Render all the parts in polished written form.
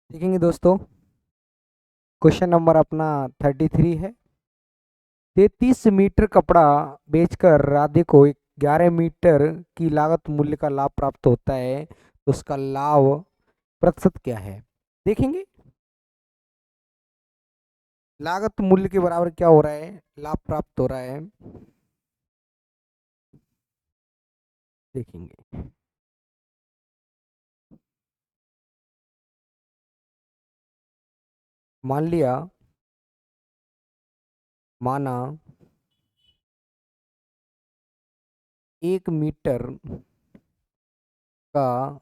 देखेंगे दोस्तों। Question number अपना 33 है। 33 मीटर कपड़ा बेचकर राधे को 11 मीटर की लागत मूल्य का लाभ प्राप्त होता है, तो उसका लाभ प्रतिशत क्या है? देखेंगे लागत मूल्य के बराबर क्या हो रहा है, लाभ प्राप्त हो रहा है। देखेंगे। मान लिया, माना 1 मीटर का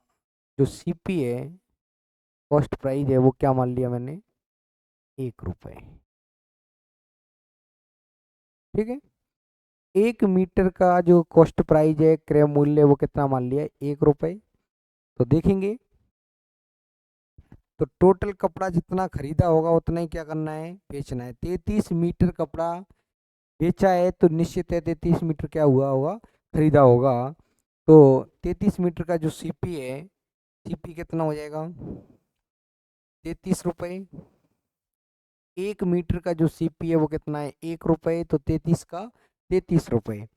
जो सीपी है, कॉस्ट प्राइस है, वो क्या मान लिया मैंने? 1 रुपए। ठीक है। 1 मीटर का जो कॉस्ट प्राइस है, क्रय मूल्य, वो कितना मान लिया? 1 रुपए। तो देखेंगे, तो टोटल कपड़ा जितना खरीदा होगा उतना ही क्या करना है? बेचना है। 33 मीटर कपड़ा बेचा है, तो निश्चित है 33 मीटर क्या हुआ होगा? खरीदा होगा। तो 33 मीटर का जो सीपी है, सीपी कितना हो जाएगा? 33 रुपये। 1 मीटर का जो सीपी है वो कितना है? 1 रुपये। तो 33 का 33 रुपये।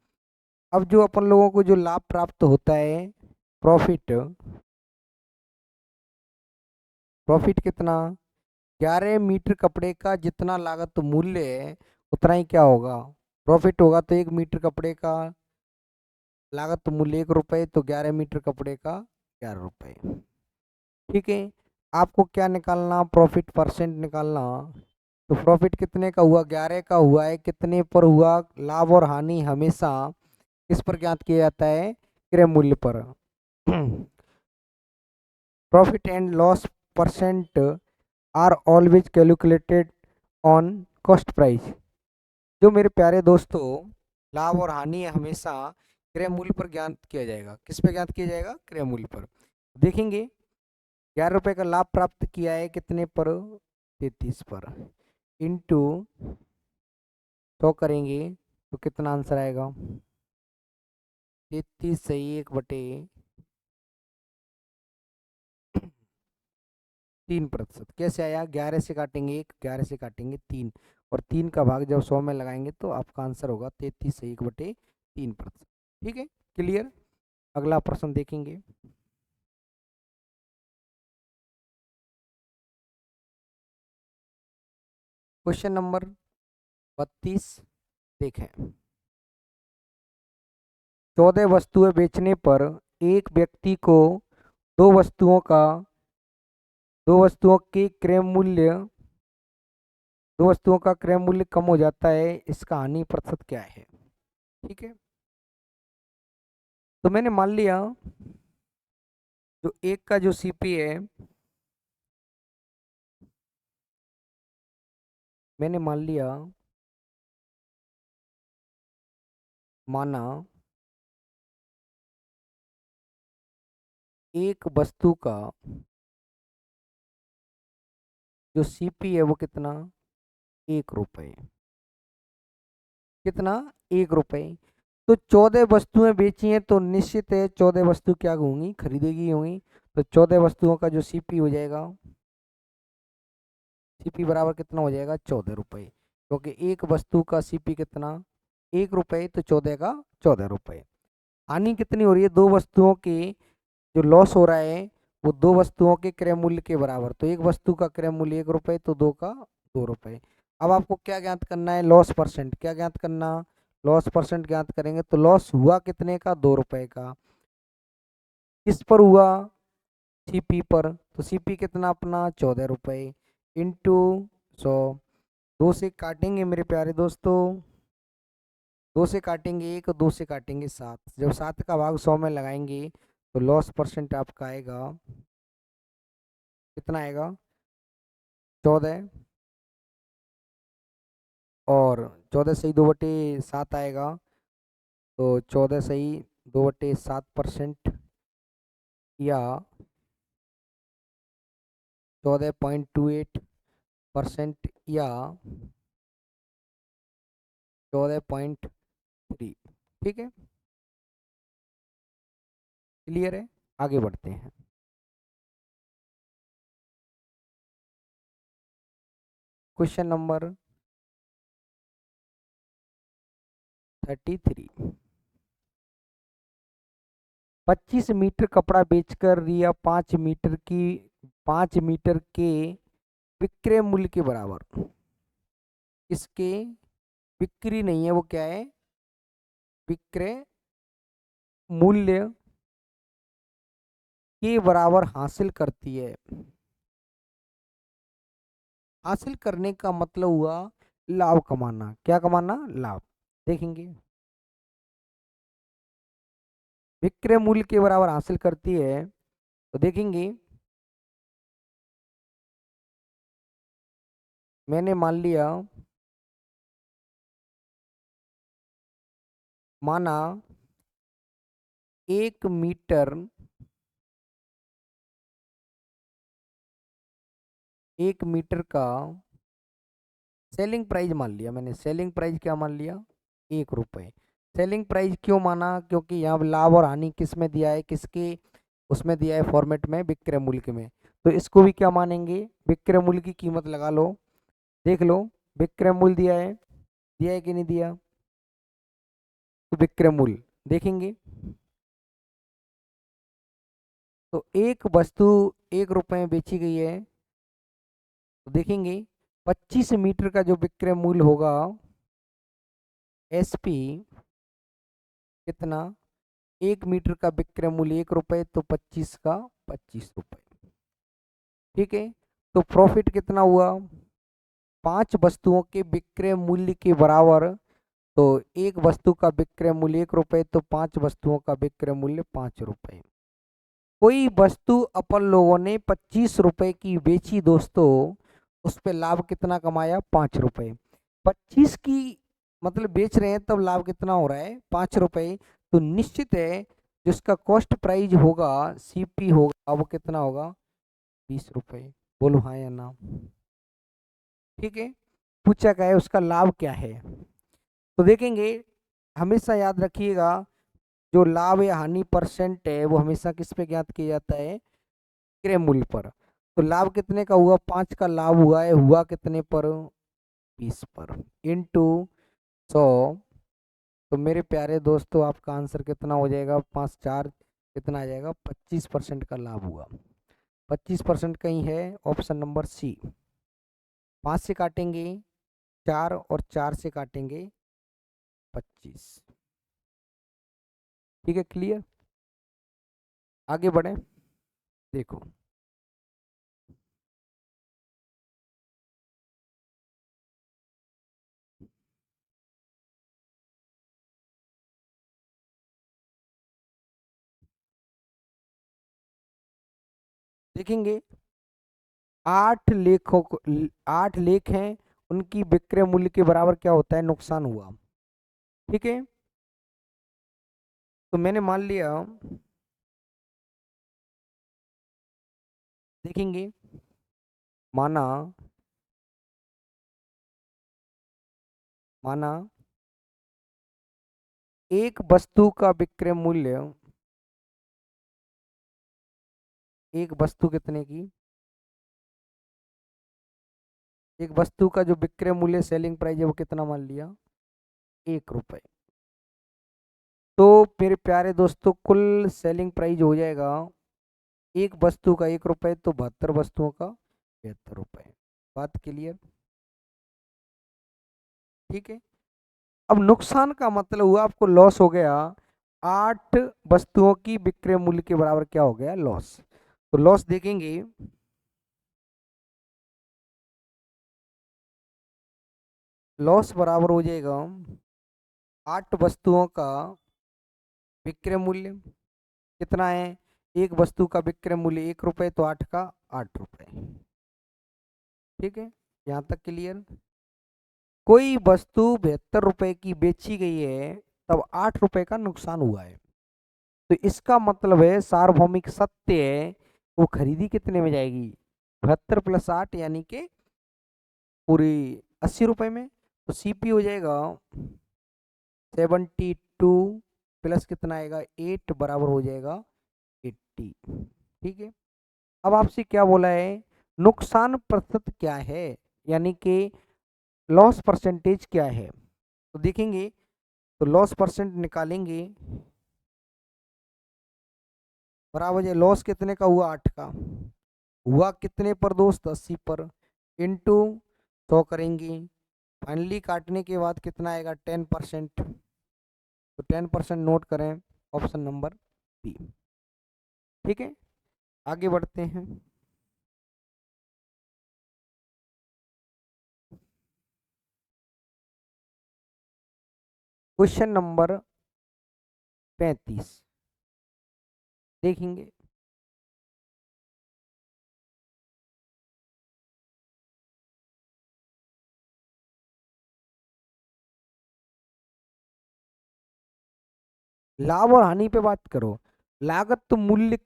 अब जो अपन लोगों को जो लाभ प्राप्त होता है, प्रॉफिट, प्रॉफिट कितना? 11 मीटर कपड़े का जितना लागत मूल्य है उतना ही क्या होगा? प्रॉफिट होगा। तो 1 मीटर कपड़े का लागत मूल्य 1 रुपये, तो 11 मीटर कपड़े का 11 रुपये। ठीक है। आपको क्या निकालना? प्रॉफिट परसेंट निकालना। तो प्रॉफिट कितने का हुआ? 11 का हुआ है। कितने पर हुआ? लाभ और हानि हमेशा किस पर ज्ञात किया जाता है? क्रय मूल्य पर। Profit and loss percent are always calculated on cost price. जो मेरे प्यारे दोस्तों, लाभ और हानि हमेशा क्रय मूल्य पर ज्ञात किया जाएगा। किस पे ज्ञात किया जाएगा? क्रय मूल्य पर। देखेंगे, 11 रुपए का लाभ प्राप्त किया है कितने पर? 33 पर। इंटू 100 करेंगे तो कितना आंसर आएगा? 33 सही 1/3%। कैसे आया? 11 से काटेंगे 1, 11 से काटेंगे 3, और 3 का भाग जब 100 में लगाएंगे तो आपका आंसर होगा 33 सही 1/3%। ठीक है, क्लियर। अगला प्रश्न देखेंगे। क्वेश्चन नंबर 32 देखें। 14 वस्तुएं बेचने पर एक व्यक्ति को दो वस्तुओं का दो वस्तुओं के क्रय मूल्य दो वस्तुओं का क्रय मूल्य कम हो जाता है, इसका हानि प्रतिशत क्या है? ठीक है। तो मैंने मान लिया, जो एक का जो सीपी है, मैंने मान लिया, माना एक वस्तु का जो सीपी है वो कितना? 1 रुपये। कितना? 1 रुपये। तो 14 वस्तुएं बेची हैं, तो निश्चित है 14 वस्तु क्या होंगी? खरीदेगी होंगी। तो 14 वस्तुओं का जो सीपी हो जाएगा, सीपी बराबर कितना हो जाएगा? 14 रुपये। क्योंकि एक वस्तु का सीपी कितना? 1 रुपये। तो 14 का 14 रुपये। हानि कितनी हो रही है? दो वस्तुओं की जो लॉस हो रहा है वो दो वस्तुओं के क्रय मूल्य के बराबर। तो एक वस्तु का क्रय मूल्य 1 रुपये, तो दो का 2 रुपये। अब आपको क्या ज्ञात करना है? Loss percent. क्या ज्ञात करना? लॉस परसेंट ज्ञात करेंगे। तो लॉस हुआ कितने का? 2 रुपये का। किस पर हुआ? सीपी पर। तो सीपी कितना अपना? 14 रुपये। इंटू 100। दो से काटेंगे मेरे प्यारे दोस्तों, दो से काटेंगे 1, दो से काटेंगे 7। जब 7 का भाग 100 में लगाएंगे तो लॉस परसेंट आपका आएगा कितना? आएगा 14। और 14 सही 2/7 आएगा। तो 14 सही 2/7%, या 14.28%, या 14.3। ठीक है, क्लियर है। आगे बढ़ते हैं। Question number 33। 25 मीटर कपड़ा बेचकर रिया 5 मीटर के विक्रय मूल्य के बराबर, इसके बिक्री नहीं है, वो क्या है, विक्रय मूल्य के बराबर हासिल करती है। हासिल करने का मतलब हुआ लाभ कमाना। क्या कमाना, लाभ। देखेंगे विक्रय मूल्य के बराबर हासिल करती है, तो देखेंगे मैंने मान लिया, माना 1 मीटर, 1 मीटर का सेलिंग प्राइस मान लिया मैंने। सेलिंग प्राइस क्या मान लिया, 1 रुपये। सेलिंग प्राइस क्यों माना, क्योंकि यहाँ लाभ और हानि किस में दिया है, किसके उसमें दिया है, फॉर्मेट में, विक्रय मूल्य के में। तो इसको भी क्या मानेंगे, विक्रय मूल्य की कीमत लगा लो। देख लो विक्रय मूल्य दिया है कि नहीं दिया, तो विक्रय मूल्य देखेंगे। तो एक वस्तु 1 रुपये में बेची गई है, तो देखेंगे 25 मीटर का जो विक्रय मूल्य होगा, एसपी कितना, 1 मीटर का विक्रय मूल्य 1 रुपये, तो 25 का 25 रुपये। ठीक है, तो प्रॉफिट कितना हुआ, 5 वस्तुओं के विक्रय मूल्य के बराबर। तो एक वस्तु का विक्रय मूल्य 1 रुपये, तो 5 वस्तुओं का विक्रय मूल्य 5 रुपये। कोई वस्तु अपन लोगों ने 25 रुपए की बेची दोस्तों, उस पे लाभ कितना कमाया, 5 रुपए। 25 की मतलब बेच रहे हैं, तब लाभ कितना हो रहा है, 5 रुपए। तो निश्चित है जिसका कॉस्ट प्राइस होगा, सीपी होगा, वो कितना होगा, 20 रुपए। बोलो हाँ या ना। ठीक है, पूछा क्या है, उसका लाभ क्या है। तो देखेंगे, हमेशा याद रखिएगा, जो लाभ या हानि परसेंट है वो हमेशा किस पे ज्ञात किया जाता है, विक्रय मूल्य पर। तो लाभ कितने का हुआ, 5 का लाभ हुआ है, हुआ कितने पर, 20 पर, इंटू 100। तो मेरे प्यारे दोस्तों आपका आंसर कितना हो जाएगा, 5 4 कितना आ जाएगा, 25% का लाभ हुआ। 25% कहीं है, ऑप्शन नंबर सी। 5 से काटेंगे 4 और 4 से काटेंगे 25। ठीक है, क्लियर। आगे बढ़े, देखो देखेंगे, 8 लेख हैं, उनकी विक्रय मूल्य के बराबर क्या होता है, नुकसान हुआ। ठीक है, तो मैंने मान लिया, देखेंगे माना माना एक वस्तु का विक्रय मूल्य, एक वस्तु कितने की, एक वस्तु का जो विक्रय मूल्य सेलिंग प्राइस है वो कितना मान लिया, 1 रुपये। तो मेरे प्यारे दोस्तों कुल सेलिंग प्राइस हो जाएगा, एक वस्तु का 1 रुपये, तो 72 वस्तुओं का 72 रुपये। बात क्लियर। ठीक है, अब नुकसान का मतलब हुआ आपको लॉस हो गया, 8 वस्तुओं की विक्रय मूल्य के बराबर क्या हो गया, लॉस। तो लॉस देखेंगे, लॉस बराबर हो जाएगा 8 वस्तुओं का विक्रय मूल्य कितना है, एक वस्तु का विक्रय मूल्य 1 रुपये, तो 8 का 8 रुपये। ठीक है, यहाँ तक क्लियर। कोई वस्तु 72 रुपए की बेची गई है, तब 8 रुपए का नुकसान हुआ है। तो इसका मतलब है सार्वभौमिक सत्य है, वो खरीदी कितने में जाएगी, 72 + 8 यानी कि पूरी 80 रुपए में। तो सीपी हो जाएगा 72 प्लस कितना आएगा, 8 बराबर हो जाएगा 80। ठीक है, अब आपसे क्या बोला है, नुकसान प्रतिशत क्या है, यानी कि लॉस परसेंटेज क्या है। तो देखेंगे, तो लॉस परसेंट निकालेंगे, बराबर है लॉस कितने का हुआ, 8 का हुआ, कितने पर दोस्त, 80 पर, इंटू 100 करेंगे, फाइनली काटने के बाद कितना आएगा, 10%। तो 10% नोट करें, ऑप्शन नंबर बी। ठीक है, आगे बढ़ते हैं। क्वेश्चन नंबर 35 देखेंगे। लाभ और हानि पे बात करो। लागत मूल्य,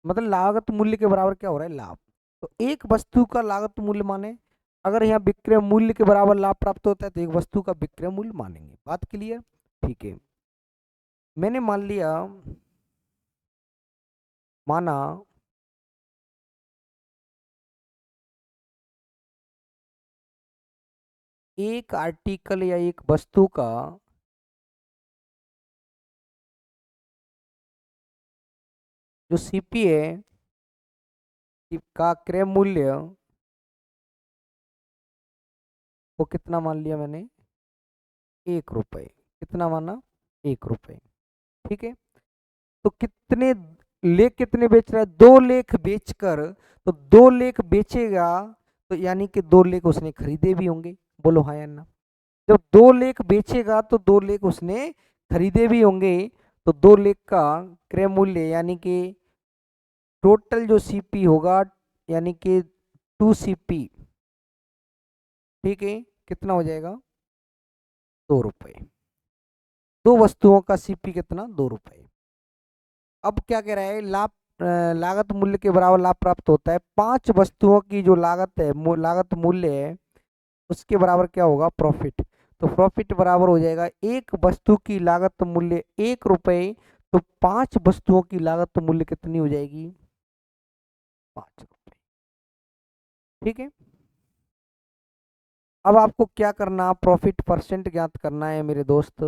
मतलब लागत मूल्य के बराबर क्या हो रहा है, लाभ। तो एक वस्तु का लागत मूल्य माने, अगर यहाँ विक्रय मूल्य के बराबर लाभ प्राप्त होता है तो एक वस्तु का विक्रय मूल्य मानेंगे। बात क्लियर, ठीक है। मैंने मान लिया, माना एक आर्टिकल या एक वस्तु का जो सीपी है का क्रय मूल्य वो कितना मान लिया मैंने, 1 रुपए। कितना माना, 1 रुपए। ठीक है, तो कितने लेख कितने बेच रहा है, 2 लेख बेचकर, तो 2 लेख बेचेगा, तो यानी कि 2 लेख उसने खरीदे भी होंगे। बोलो हाँ या ना। जब 2 लेख बेचेगा तो 2 लेख उसने खरीदे भी होंगे, तो 2 लेख का क्रय मूल्य यानी कि टोटल जो सीपी होगा, यानी कि 2 सीपी, ठीक है, कितना हो जाएगा, 2 रुपए। दो वस्तुओं का सीपी कितना, 2 रुपए। अब क्या कह रहा है, लाभ लागत मूल्य के बराबर लाभ प्राप्त होता है, 5 वस्तुओं की जो लागत है, लागत मूल्य है, उसके बराबर क्या होगा, प्रॉफिट। तो प्रॉफिट बराबर हो जाएगा, एक वस्तु की लागत मूल्य 1 रुपए, तो 5 वस्तुओं की लागत मूल्य कितनी हो जाएगी, 5 रुपए। ठीक है, अब आपको क्या करना, प्रॉफिट परसेंट ज्ञात करना है मेरे दोस्त।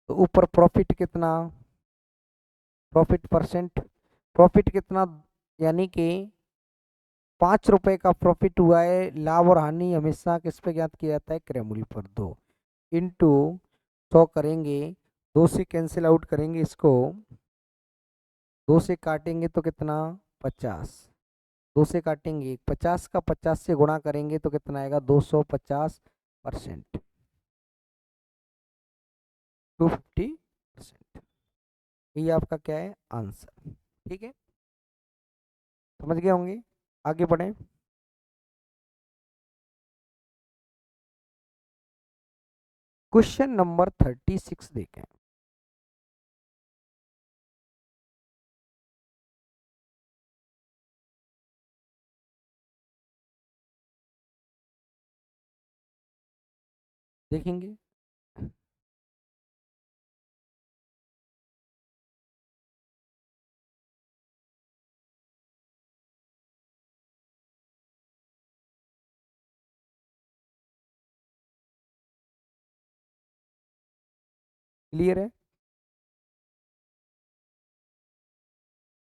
तो ऊपर प्रॉफिट कितना, प्रॉफिट परसेंट, प्रॉफिट कितना, यानी कि 5 रुपए का प्रॉफिट हुआ है। लाभ और हानि हमेशा किस पे ज्ञात किया जाता है, क्रय मूल्य पर। 2 इंटू 100 करेंगे, 2 से कैंसिल आउट करेंगे इसको, 2 से काटेंगे तो कितना, 50। 2 से काटेंगे 50 का 50 से गुणा करेंगे तो कितना आएगा, 250%, 250%। ये आपका क्या है, आंसर। ठीक है, समझ गए होंगे, आगे बढ़ें। क्वेश्चन नंबर 36 देखें। देखेंगे, क्लियर है।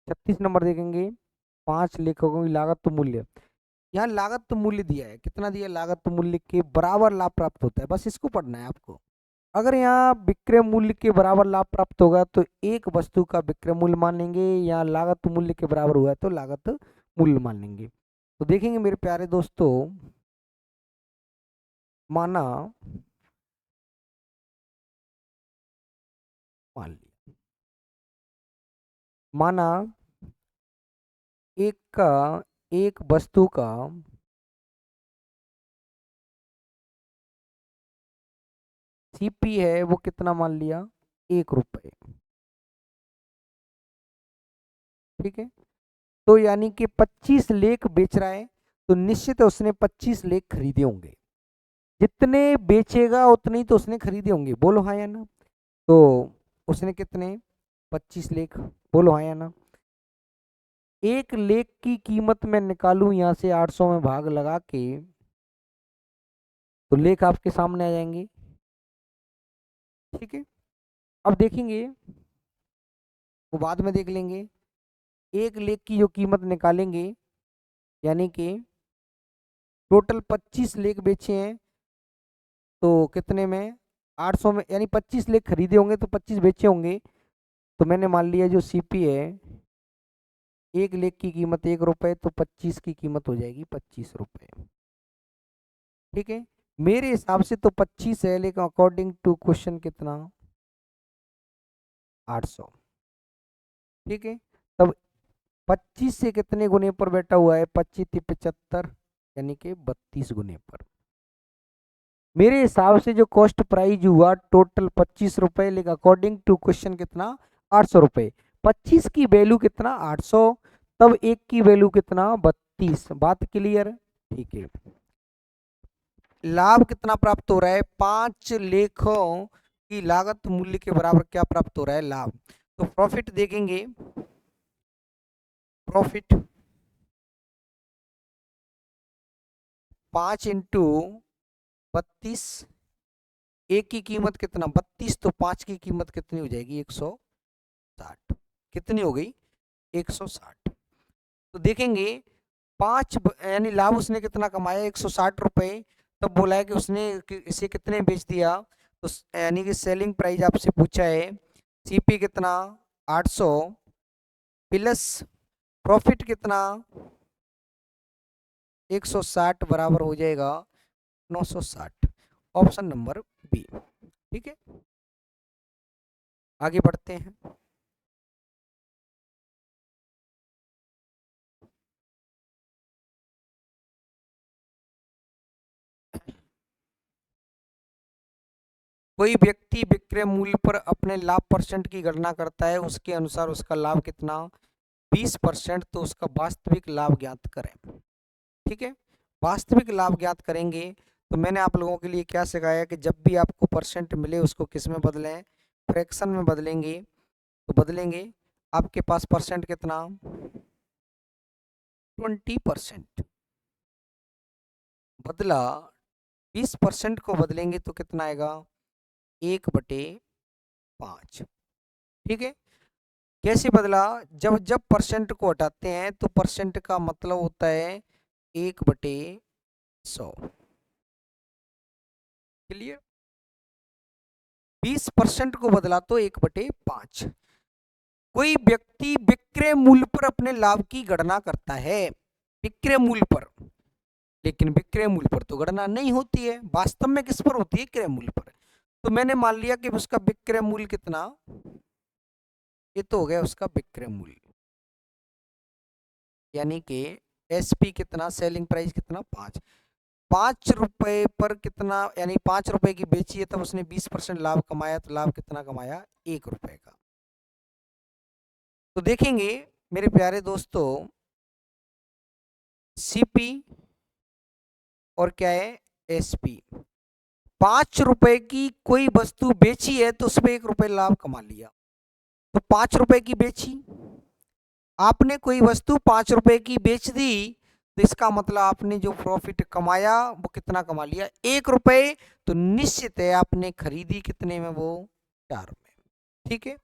36 नंबर देखेंगे, 5 लेखकों की लागत मूल्य। यहाँ लागत मूल्य दिया है, कितना दिया है, लागत मूल्य के बराबर लाभ प्राप्त होता है, बस इसको पढ़ना है आपको। अगर यहाँ विक्रय मूल्य के बराबर लाभ प्राप्त होगा तो एक वस्तु का विक्रय मूल्य मान लेंगे, या लागत मूल्य के बराबर हुआ है तो लागत मूल्य मान लेंगे। तो देखेंगे मेरे प्यारे दोस्तों, माना, मान लिया, माना एक का, एक वस्तु का सीपी है वो कितना मान लिया, 1 रुपए। ठीक है, तो यानी कि 25 लेख बेच रहा है, तो निश्चित है उसने 25 लेख खरीदे होंगे। जितने बेचेगा उतने ही तो उसने खरीदे होंगे। बोलो हाँ या ना। तो उसने कितने, 25 लेख। बोलो हाँ या ना। 1 लेख की कीमत मैं निकालूं यहाँ से 800 में भाग लगा के, तो लेख आपके सामने आ जाएंगे। ठीक है, अब देखेंगे, वो बाद में देख लेंगे। एक लेख की जो कीमत निकालेंगे, यानी कि टोटल 25 लेख बेचे हैं, तो कितने में, 800 में, यानी 25 लेख खरीदे होंगे तो 25 बेचे होंगे। तो मैंने मान लिया जो सीपी है, एक लेख की कीमत 1 रुपए, तो 25 की कीमत हो जाएगी 25 रुपए। ठीक है, मेरे हिसाब से तो 25 है, लेकिन अकॉर्डिंग टू क्वेश्चन कितना, 800। ठीक है, तब 25 से कितने गुने पर बैठा हुआ है, 25 75, यानी कि 32 गुने पर। मेरे हिसाब से जो कॉस्ट प्राइस हुआ टोटल 25 रुपए, लेकिन अकॉर्डिंग टू क्वेश्चन कितना, 800 रुपए। 25 की वैल्यू कितना, 800, तब एक की वैल्यू कितना, 32। बात क्लियर। ठीक है, लाभ कितना प्राप्त हो रहा है, 5 लेखों की लागत मूल्य के बराबर क्या प्राप्त हो रहा है, लाभ। तो प्रॉफिट देखेंगे, प्रॉफिट 5 इंटू 32, एक की कीमत कितना, 32, तो 5 की कीमत कितनी हो जाएगी, 160। कितनी हो गई, 160। तो देखेंगे, यानी लाभ उसने कितना कमाया, 160 रुपए। तब बोला है कि उसने इसे कितने में बेच दिया, तो यानी कि सेलिंग प्राइस आपसे पूछा है, सीपी कितना, 800 प्लस प्रॉफिट कितना, 160, बराबर हो जाएगा 960। Option number B. ठीक है, आगे बढ़ते हैं। कोई व्यक्ति विक्रय मूल्य पर अपने लाभ परसेंट की गणना करता है, उसके अनुसार उसका लाभ कितना, 20%, तो उसका वास्तविक लाभ ज्ञात करें। ठीक है, वास्तविक लाभ ज्ञात करेंगे। तो मैंने आप लोगों के लिए क्या सिखाया कि जब भी आपको परसेंट मिले उसको किस में बदलें, फ्रैक्शन में बदलेंगे। तो बदलेंगे, आपके पास परसेंट कितना, 20%, बदला 20% को बदलेंगे तो कितना आएगा, 1/5। ठीक है, कैसे बदला, जब जब परसेंट को हटाते हैं तो परसेंट का मतलब होता है 1/100। क्लियर, 20% को बदला तो 1/5। कोई व्यक्ति विक्रय मूल्य पर अपने लाभ की गणना करता है, विक्रय मूल्य पर, लेकिन विक्रय मूल्य पर तो गणना नहीं होती है, वास्तव में किस पर होती है, क्रय मूल्य पर। तो मैंने मान लिया कि उसका विक्रय मूल्य कितना, ये तो हो गया उसका विक्रय मूल्य, यानी कि एसपी कितना, सेलिंग प्राइस कितना, 5। 5 रुपए पर कितना, यानी 5 रुपए की बेची है, तब उसने 20% लाभ कमाया, तो लाभ कितना कमाया, 1 रुपए का। तो देखेंगे मेरे प्यारे दोस्तों, सीपी और क्या है, एसपी। 5 रुपए की कोई वस्तु बेची है तो उसमें 1 रुपए लाभ कमा लिया। तो 5 रुपए की बेची आपने, कोई वस्तु 5 रुपए की बेच दी, तो इसका मतलब आपने जो प्रॉफिट कमाया वो कितना कमा लिया, 1 रुपए। तो निश्चित है आपने खरीदी कितने में, वो 4 रुपए। ठीक है,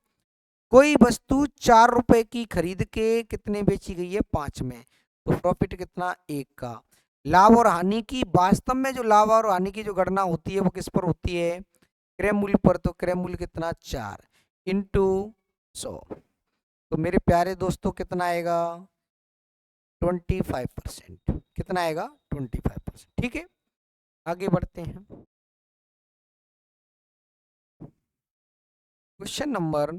कोई वस्तु 4 रुपए की खरीद के कितने बेची गई है, 5 में, तो प्रॉफिट कितना, 1 का। लाभ और हानि की, वास्तव में जो लाभ और हानि की जो गणना होती है वो किस पर होती है, क्रय मूल्य पर। तो क्रय मूल्य कितना, 4 इंटू 100। तो मेरे प्यारे दोस्तों कितना आएगा, 25%। कितना आएगा, 25%। ठीक है, आगे बढ़ते हैं। क्वेश्चन नंबर,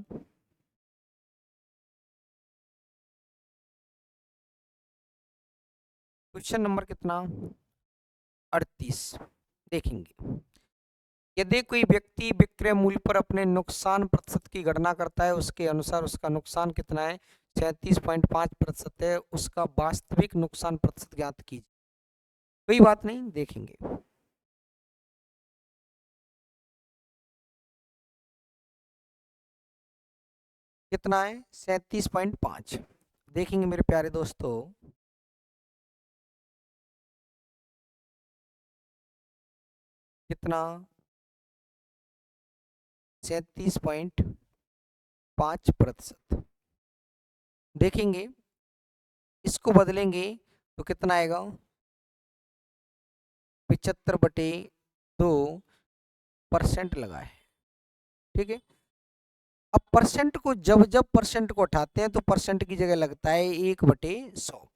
क्वेश्चन नंबर कितना, 38 देखेंगे। यदि कोई व्यक्ति विक्रय मूल्य पर अपने नुकसान प्रतिशत की गणना करता है, उसके अनुसार उसका नुकसान कितना है, 37.5% है, उसका वास्तविक नुकसान प्रतिशत ज्ञात कीजिए। कोई बात नहीं, देखेंगे। कितना है, 37.5। देखेंगे मेरे प्यारे दोस्तों, कितना 37.5%। देखेंगे इसको बदलेंगे तो कितना आएगा 75/2% लगा है। ठीक है, अब परसेंट को जब जब परसेंट को उठाते हैं तो परसेंट की जगह लगता है 1/100।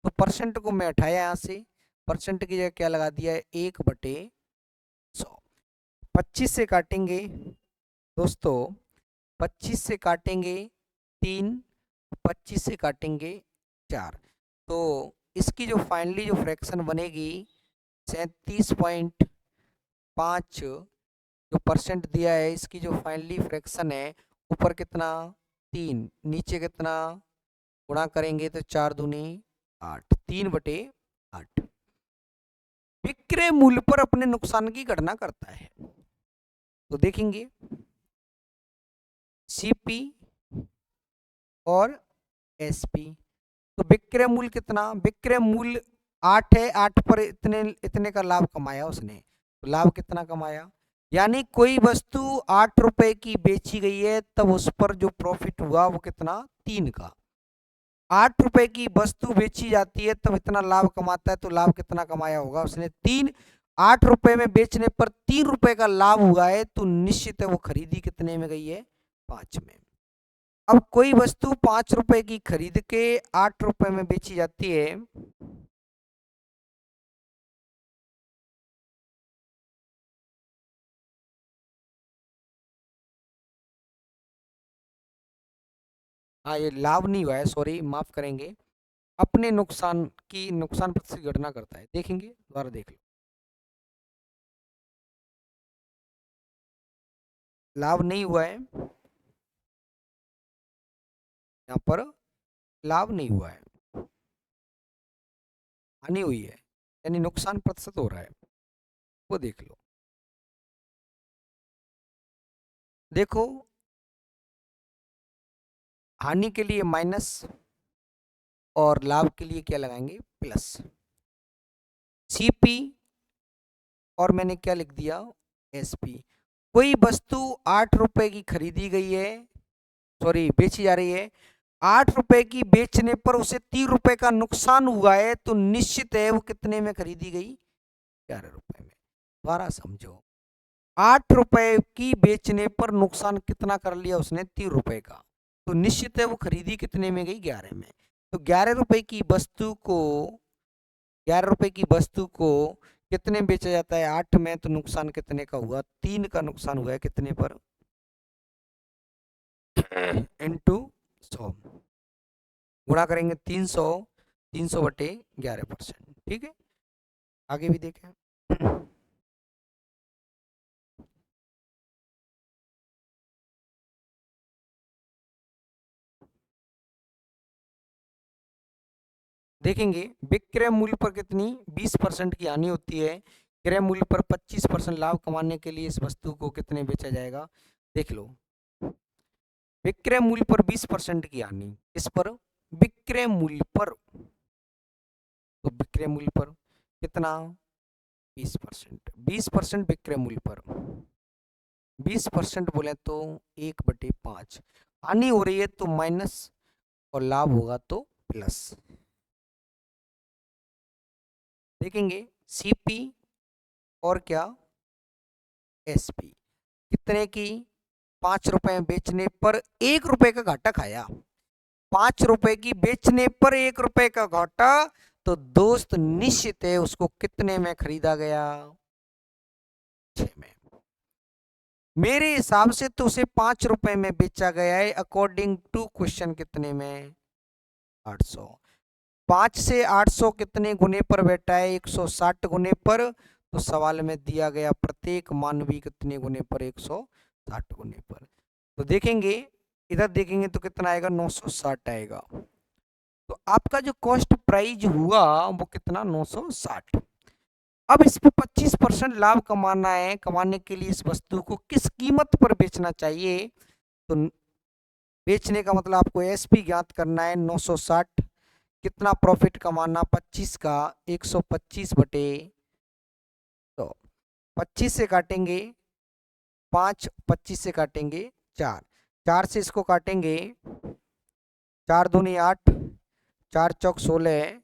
तो परसेंट को मैं उठाया यहाँ से, परसेंट की जगह क्या लगा दिया है 1/100। 25 से काटेंगे दोस्तों, 25 से काटेंगे 3, 25 से काटेंगे 4, तो इसकी जो फाइनली जो फ्रैक्शन बनेगी 37.5 जो परसेंट दिया है, इसकी जो फाइनली फ्रैक्शन है, ऊपर कितना 3, नीचे कितना, गुणा करेंगे तो 4 दूनी 8, 3/8 विक्रय मूल्य पर अपने नुकसान की गणना करता है। तो देखेंगे सीपी और एसपी। तो विक्रय मूल्य कितना, विक्रय मूल्य 8 है, 8 पर इतने का लाभ कमाया उसने, तो लाभ कितना कमाया, यानी कोई वस्तु 8 रुपए की बेची गई है तब उस पर जो प्रॉफिट हुआ वो कितना 3 का। 8 रुपए की वस्तु बेची जाती है तब इतना लाभ कमाता है, तो लाभ कितना कमाया होगा उसने 3। 8 रुपए में बेचने पर 3 रुपए का लाभ हुआ है, तो निश्चित है वो खरीदी कितने में गई है 5 में। अब कोई वस्तु 5 रुपए की खरीद के 8 रुपए में बेची जाती है, हाँ ये लाभ नहीं हुआ है, सॉरी माफ करेंगे, अपने नुकसान की नुकसान प्रतिशत गणना करता है। देखेंगे दोबारा देख लो, लाभ नहीं हुआ है, यहाँ पर लाभ नहीं हुआ है, हानि हुई है, यानी नुकसान प्रतिशत हो रहा है, वो देख लो। देखो हानि के लिए माइनस और लाभ के लिए क्या लगाएंगे प्लस। सीपी और मैंने क्या लिख दिया एसपी। कोई वस्तु 8 रुपए की खरीदी गई है, सॉरी बेची जा रही है, 8 रुपए की बेचने पर उसे 3 रुपए का नुकसान हुआ है, तो निश्चित है वो कितने में खरीदी गई 11 रुपए में। दोबारा समझो, 8 रुपए की बेचने पर नुकसान कितना कर लिया उसने 3 रुपए का, तो निश्चित है वो खरीदी कितने में गई 11 में। तो 11 रुपए की वस्तु को 11 रुपए की वस्तु को कितने बेचा जाता है 8 में, तो नुकसान कितने का हुआ 3 का नुकसान हुआ है कितने पर इंटू 100, गुणा करेंगे 300, 300/11%। ठीक है, आगे भी देखें। देखेंगे विक्रय मूल्य पर कितनी 20% की हानि होती है, क्रय मूल्य पर 25% लाभ कमाने के लिए इस वस्तु को कितने बेचा जाएगा। देख लो, विक्रय मूल्य पर 20% की हानि, इस पर विक्रय मूल्य पर, तो विक्रय मूल्य पर कितना 20%, 20% विक्रय मूल्य पर 20% बोले तो 1/5 हानि हो रही है, तो माइनस और लाभ होगा तो प्लस। देखेंगे सीपी और क्या एसपी कितने की 5 रुपए में बेचने पर 1 रुपए का घाटा खाया, 5 रुपए की बेचने पर 1 रुपए का घाटा, तो दोस्त निश्चित है उसको कितने में खरीदा गया 6 में। मेरे हिसाब से तो उसे 5 रुपए में बेचा गया है, अकॉर्डिंग टू क्वेश्चन कितने में 800। 5 से 800 कितने गुने पर बैठा है 160 गुने पर, तो सवाल में दिया गया प्रत्येक मानवी कितने गुने पर 160 गुने पर। तो देखेंगे इधर देखेंगे तो कितना आएगा 960 आएगा, तो आपका जो कॉस्ट प्राइस हुआ वो कितना 960। अब इस पे 25% लाभ कमाना है, कमाने के लिए इस वस्तु को किस कीमत पर बेचना चाहिए, तो बेचने का मतलब आपको एसपी ज्ञात करना है 960, कितना प्रॉफिट कमाना 25 का 125 बटे 100, 25 से काटेंगे 5, 25 से काटेंगे 4, 4 से इसको काटेंगे 4 दूनी 8, 4 चौक 16,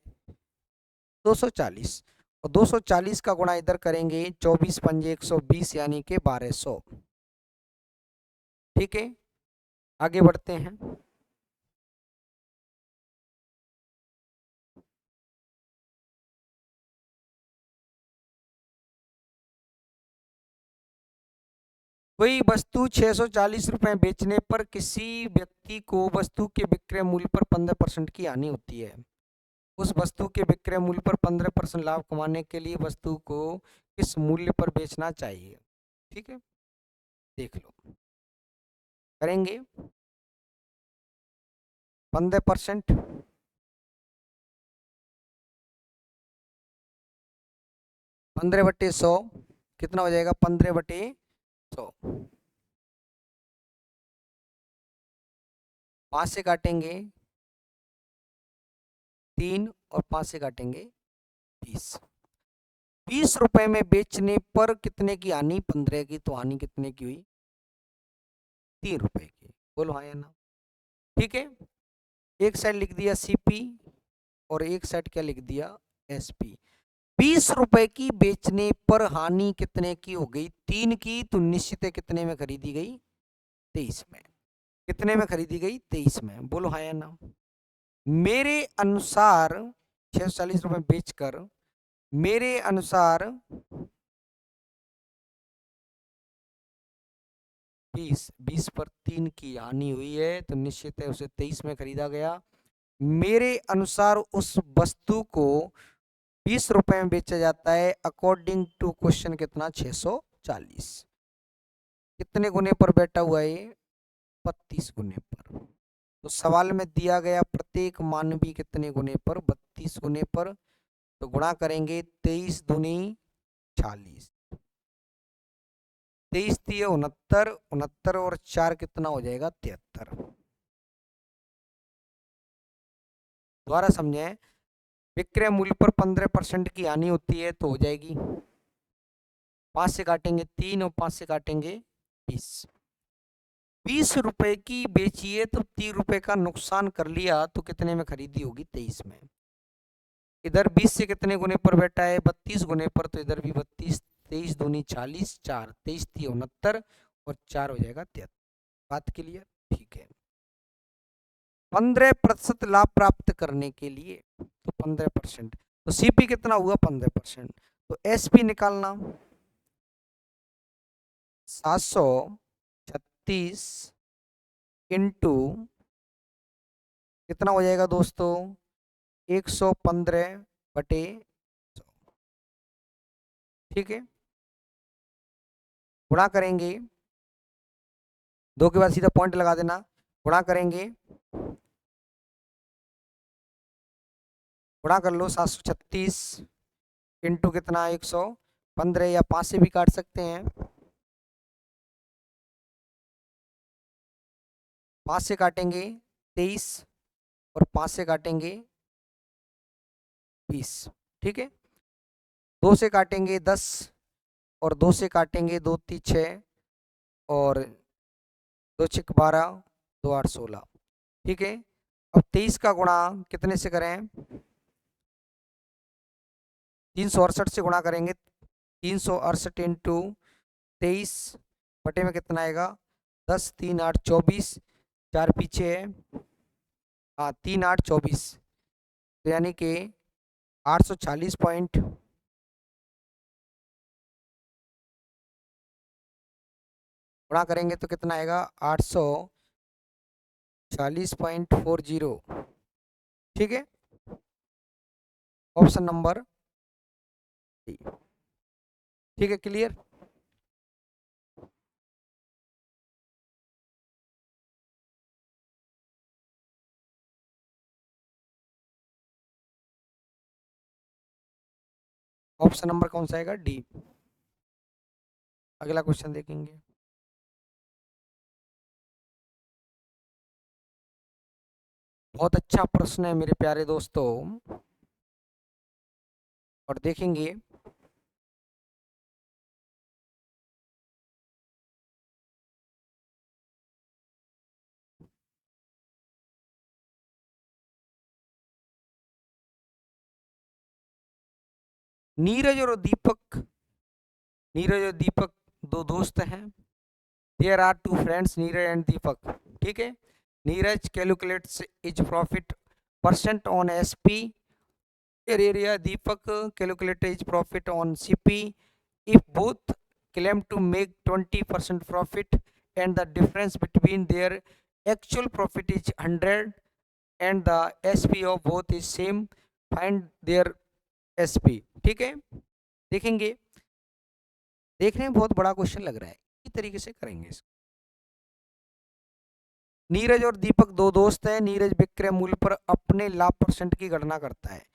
240, और 240 का गुणा इधर करेंगे 24 पंजे 120 यानी कि 1200। ठीक है, आगे बढ़ते हैं। कोई वस्तु 640 रुपए बेचने पर किसी व्यक्ति को वस्तु के विक्रय मूल्य पर 15% की हानि होती है। उस वस्तु के विक्रय मूल्य पर 15% लाभ कमाने के लिए वस्तु को किस मूल्य पर बेचना चाहिए? ठीक है, देख लो, करेंगे 15%, 15/100 कितना हो जाएगा? 15/100। 5 से काटेंगे 3 और 5 से काटेंगे 20। 20 रुपए में बेचने पर कितने की हानि? 15 की। तो हानि कितने की हुई? 3 रुपए की। बोलो हाँ या ना। ठीक है, एक साइड लिख दिया सीपी और एक साइड क्या लिख दिया? एसपी। 20 रुपए की बेचने पर हानि कितने की हो गई? 3 की। तो निश्चित है कितने में खरीदी गई? 23 में। कितने में खरीदी गई? 23 में। बोलो हाँ या ना। मेरे अनुसार 640 रुपए बेचकर मेरे अनुसार 20 पर 3 की हानि हुई है, तो निश्चित है उसे 23 में खरीदा गया। मेरे अनुसार उस वस्तु को 20 रुपए में बेचा जाता है अकॉर्डिंग टू क्वेश्चन कितना? 640। कितने गुने पर बैठा हुआ है? 32 गुने पर। तो सवाल में दिया गया प्रत्येक मान भी कितने गुने पर? 32 गुने पर। तो गुणा करेंगे 23 दूनी 40, 23 दिए 69, 69 और 4 कितना हो जाएगा? 73। दोबारा समझे, विक्रय मूल्य पर 15% की हानि होती है तो हो जाएगी 5 से काटेंगे 3 और 5 से काटेंगे 20। 20 रुपए की बेचिए तो 3 रुपए का नुकसान कर लिया, तो कितने में खरीदी होगी? 23 में। इधर 20 से कितने गुने पर बैठा है? 32 गुने पर। तो इधर भी 32, 23 दूनी 40, 4 23 थी 69 और 4 हो जाएगा 73। बात क्लियर? ठीक है। 15% लाभ प्राप्त करने के लिए, तो 15%, तो सीपी कितना हुआ? 15%। तो एसपी निकालना 736 इंटू कितना हो जाएगा दोस्तों? 115/100। ठीक है, गुणा करेंगे 2 के बाद सीधा पॉइंट लगा देना। गुणा करेंगे, गुणा कर लो 736 इंटू कितना? 115, या 5 से भी काट सकते हैं। 5 से काटेंगे 23 और 5 से काटेंगे 20। ठीक है, 2 से काटेंगे 10 और 2 से काटेंगे 2 3 6 और 2 6 12, 2 8 16। ठीक है, अब 23 का गुणा कितने से करें? 368 से गुणा करेंगे। 368 इंटू 23 बटे में कितना आएगा? 10 3 8 24, 4 पीछे है, हाँ 3 8 24, तो यानी कि 840 पॉइंट, गुणा करेंगे तो कितना आएगा? 840.40। ठीक है, ऑप्शन नंबर डी। ठीक है, क्लियर? ऑप्शन नंबर कौन सा आएगा? डी। अगला क्वेश्चन देखेंगे। बहुत अच्छा प्रश्न है मेरे प्यारे दोस्तों, और देखेंगे नीरज और दीपक, नीरज और दीपक दो दोस्त हैं। There are two friends Neeraj and Deepak, ठीक है। Neeraj calculates is profit percent on SP area, Deepak calculate his profit on CP. If both claim to make 20% profit and the difference between their actual profit is 100 and the SP of both is same, find their SP। ठीक है, देखेंगे, देखने में बहुत बड़ा question लग रहा है, इस तरीके से करेंगे इसको। नीरज और दीपक दो दोस्त हैं। नीरज विक्रय मूल्य पर अपने लाभ परसेंट की गणना करता है।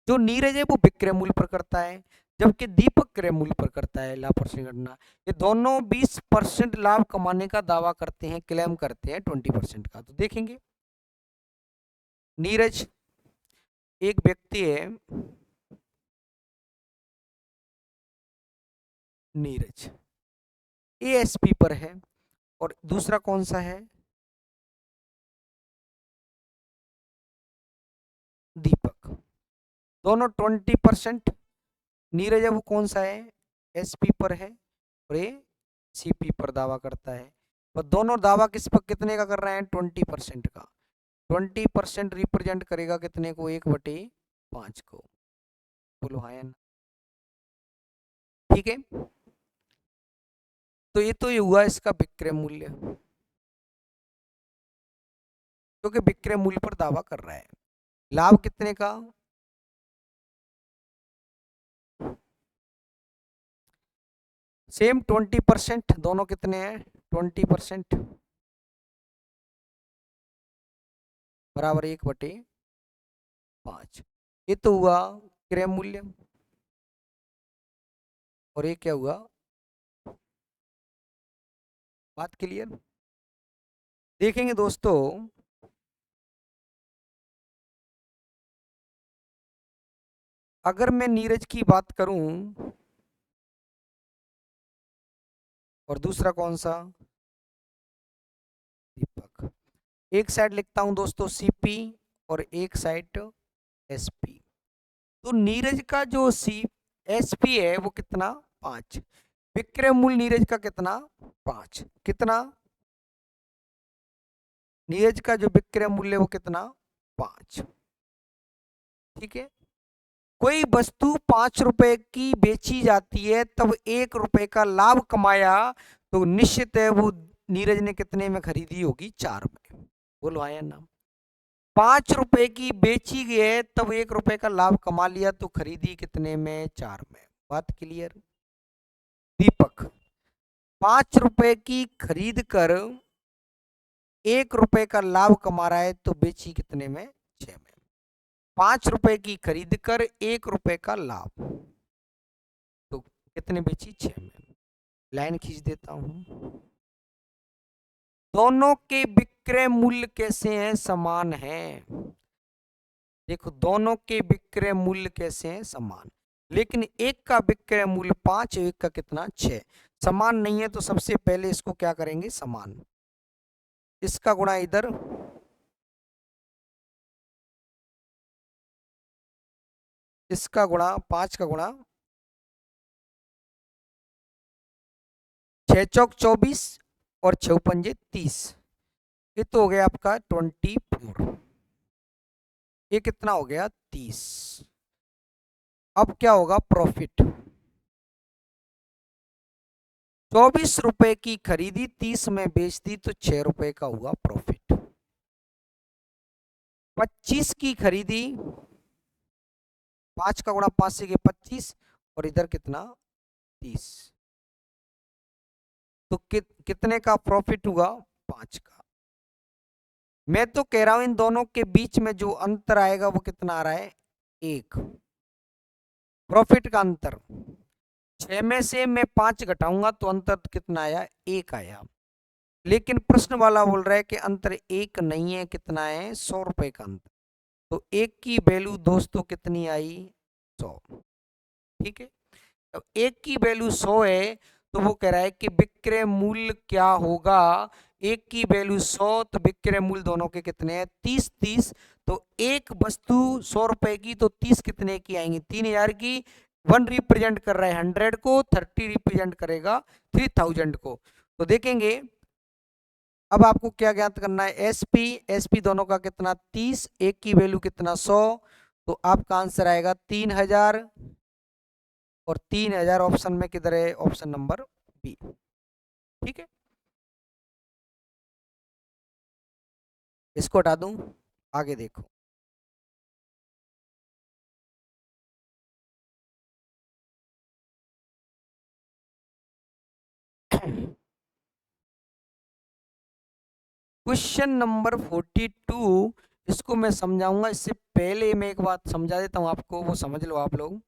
जो नीरज है वो विक्रय मूल्य पर करता है, जबकि दीपक क्रय मूल्य पर करता है लाभ परसेंट गणना। ये दोनों 20% लाभ कमाने का दावा करते हैं, क्लेम करते हैं 20% का। तो देखेंगे, नीरज एक व्यक्ति है, नीरज एएसपी पर है, और दूसरा कौन सा है, दीपक। दोनों 20%, नीरज है वो कौन सा है, एसपी पर है, और ये सीपी पर दावा करता है। और दोनों दावा किस पर कितने का कर रहे हैं, 20% का। 20% रिप्रेजेंट करेगा कितने को, 1/5 को। बोलो हाँ या ना। ठीक है, तो ये हुआ इसका विक्रय मूल्य, क्योंकि विक्रय मूल्य पर दावा कर रहा है। लाभ कितने का, सेम 20%, दोनों कितने हैं, 20% बराबर 1/5। ये तो हुआ क्रय मूल्य, और ये क्या हुआ, बात क्लियर। देखेंगे दोस्तों, अगर मैं नीरज की बात करूं, और दूसरा कौन सा, दीपक। एक साइड लिखता हूं दोस्तों सीपी, और एक साइड एसपी। तो नीरज का जो सी एसपी है वो कितना, 5। विक्रय मूल्य नीरज का कितना, 5। कितना, नीरज का जो विक्रय मूल्य वो कितना, 5। ठीक है, कोई वस्तु 5 रुपए की बेची जाती है, तब 1 रुपए का लाभ कमाया, तो निश्चित है वो नीरज ने कितने में खरीदी होगी, 4 में। बोलो आया ना। 5 रुपए की बेची गई है, तब 1 रुपए का लाभ कमा लिया, तो खरीदी कितने में, 4 में। बात क्लियर। दीपक 5 रुपए की खरीद कर 1 रुपए का लाभ कमा रहा है, तो बेची कितने में, 6 में। 5 रुपए की खरीद कर 1 रुपए का लाभ, तो कितने बेची, 6 में। लाइन खींच देता हूं। दोनों के विक्रय मूल्य कैसे हैं, समान हैं। देखो, दोनों के विक्रय मूल्य कैसे हैं, समान। लेकिन एक का विक्रय मूल्य 5, एक का कितना, 6। समान नहीं है, तो सबसे पहले इसको क्या करेंगे, समान। इसका गुणा इधर, इसका गुणा 5 का गुणा 6 चौक 24 और 6 पंजे 30। ये तो हो गया आपका 24। ये कितना हो गया, 30। अब क्या होगा, प्रॉफिट। 24 रुपए की खरीदी, 30 में बेच दी, तो 6 रुपए का हुआ प्रॉफिट। 25 की खरीदी, 5 का गुणा 5 से 25, और इधर कितना, 30। तो कितने का प्रॉफिट हुआ, 5 का। मैं तो कह रहा हूं इन दोनों के बीच में जो अंतर आएगा वो कितना आ रहा है, 1। प्रॉफिट का अंतर, 6 में से मैं 5 घटाऊंगा तो अंतर कितना आया, 1 आया। लेकिन प्रश्न वाला बोल रहा है कि अंतर 1 नहीं है, कितना है, 100 रुपए का अंतर। तो 1 की वैल्यू दोस्तों कितनी आई, 100। ठीक है, अब 1 की वैल्यू 100 है, तो वो कह रहा है कि विक्रय मूल्य क्या होगा। 1 की वैल्यू 100, तो विक्रय मूल्य दोनों के कितने हैं, 30-30। तो एक वस्तु 100 रुपए की, तो 30 कितने की आएंगी, 3000 की। 1 रिप्रेजेंट कर रहा है 100 को, 30 रिप्रेजेंट करेगा 3000 को। तो देखेंगे अब आपको क्या ज्ञात करना है, एसपी एसपी दोनों का कितना 30, एक की वैल्यू कितना 100, तो आपका आंसर आएगा 3000, और 3000 ऑप्शन में किधर है, ऑप्शन नंबर बी। ठीक है, इसको हटा दूं, आगे देखो। क्वेश्चन नंबर 42, इसको मैं समझाऊंगा, इससे पहले मैं एक बात समझा देता हूं आपको, वो समझ लो आप लोग।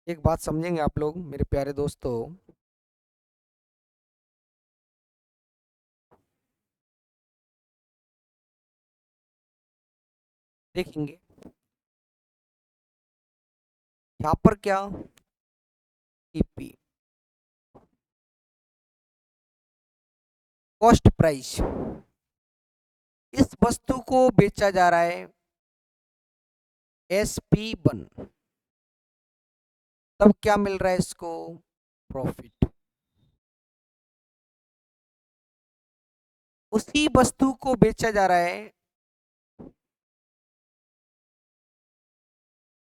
एक बात समझेंगे आप लोग मेरे प्यारे दोस्तों, देखेंगे यहाँ पर क्या, ईपी कॉस्ट प्राइस, इस वस्तु को बेचा जा रहा है SP1, तब क्या मिल रहा है इसको, प्रॉफिट। उसी वस्तु को बेचा जा रहा है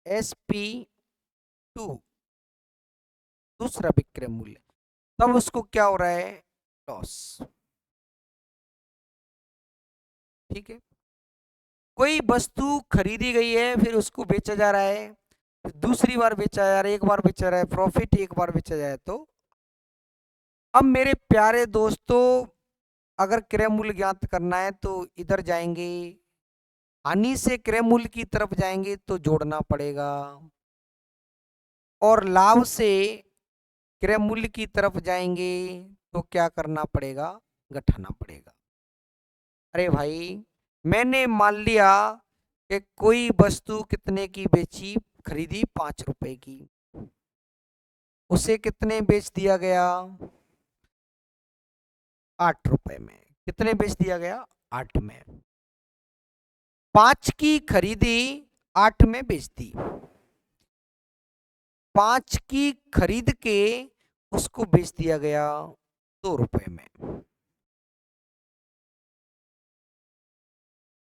SP2, दूसरा विक्रय मूल्य, तब उसको क्या हो रहा है, लॉस। ठीक है, कोई वस्तु खरीदी गई है, फिर उसको बेचा जा रहा है, फिर दूसरी बार बेचा जा रहा है, एक बार बेचा जा रहा है प्रॉफिट, एक बार बेचा जाए तो। अब मेरे प्यारे दोस्तों, अगर क्रय मूल्य ज्ञात करना है तो इधर जाएंगे, हानि से क्रय मूल्य की तरफ जाएंगे तो जोड़ना पड़ेगा, और लाभ से क्रय मूल्य की तरफ जाएंगे तो क्या करना पड़ेगा, घटाना पड़ेगा। अरे भाई, मैंने मान लिया कि कोई वस्तु कितने की बेची, खरीदी 5 रुपए की, उसे कितने बेच दिया गया, 8 रुपए में। कितने बेच दिया गया, 8 में। 5 की खरीदी 8 में बेच दी, 5 की खरीद के उसको बेच दिया गया 2 रुपए में।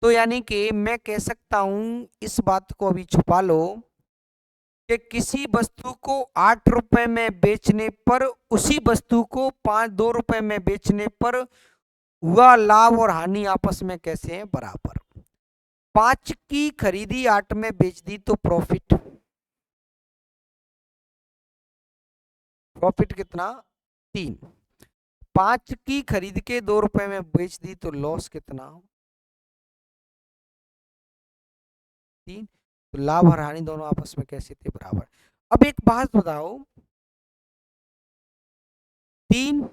तो यानी कि मैं कह सकता हूं, इस बात को अभी छुपा लो, कि किसी वस्तु को 8 रुपए में बेचने पर, उसी वस्तु को 2 रुपए में बेचने पर हुआ लाभ और हानि आपस में कैसे हैं, बराबर। 5 की खरीदी 8 में बेच दी तो प्रॉफिट, प्रॉफिट कितना 3। 5 की खरीद के 2 रुपए में बेच दी तो लॉस कितना 3। तो लाभ और हानि दोनों आपस में कैसे थे, बराबर। अब एक बात बताओ, 3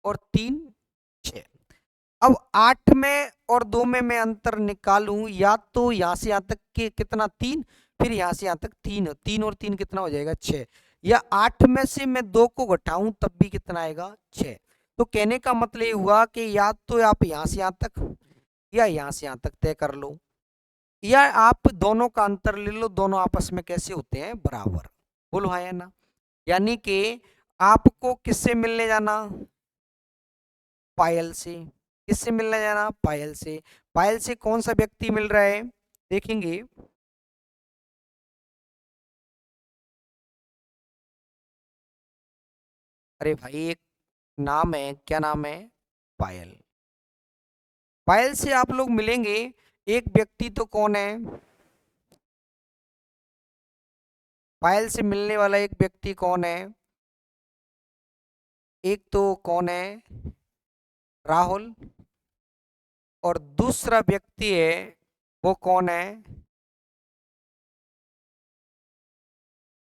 और 3 6, अब 8 में और 2 में मैं अंतर निकालूं, या तो यहां से यहां तक के कितना 3, फिर यहां से यहां तक 3, 3 और 3 कितना हो जाएगा 6, या 8 में से मैं 2 को घटाऊं तब भी कितना आएगा 6। तो कहने का मतलब ये हुआ कि या तो आप यहां से यहां तक या यहां से यहां तक तय कर लो, या आप दोनों का अंतर ले लो, दोनों आपस में कैसे होते हैं, बराबर। बोलो हाँ या ना। यानी कि आपको किससे मिलने जाना, पायल से। किससे मिलने जाना, पायल से। पायल से कौन सा व्यक्ति मिल रहा है, देखेंगे। अरे भाई, एक नाम है, क्या नाम है, पायल। पायल से आप लोग मिलेंगे, एक व्यक्ति तो कौन है, पायल से मिलने वाला एक व्यक्ति कौन है, एक तो कौन है, राहुल, और दूसरा व्यक्ति है वो कौन है,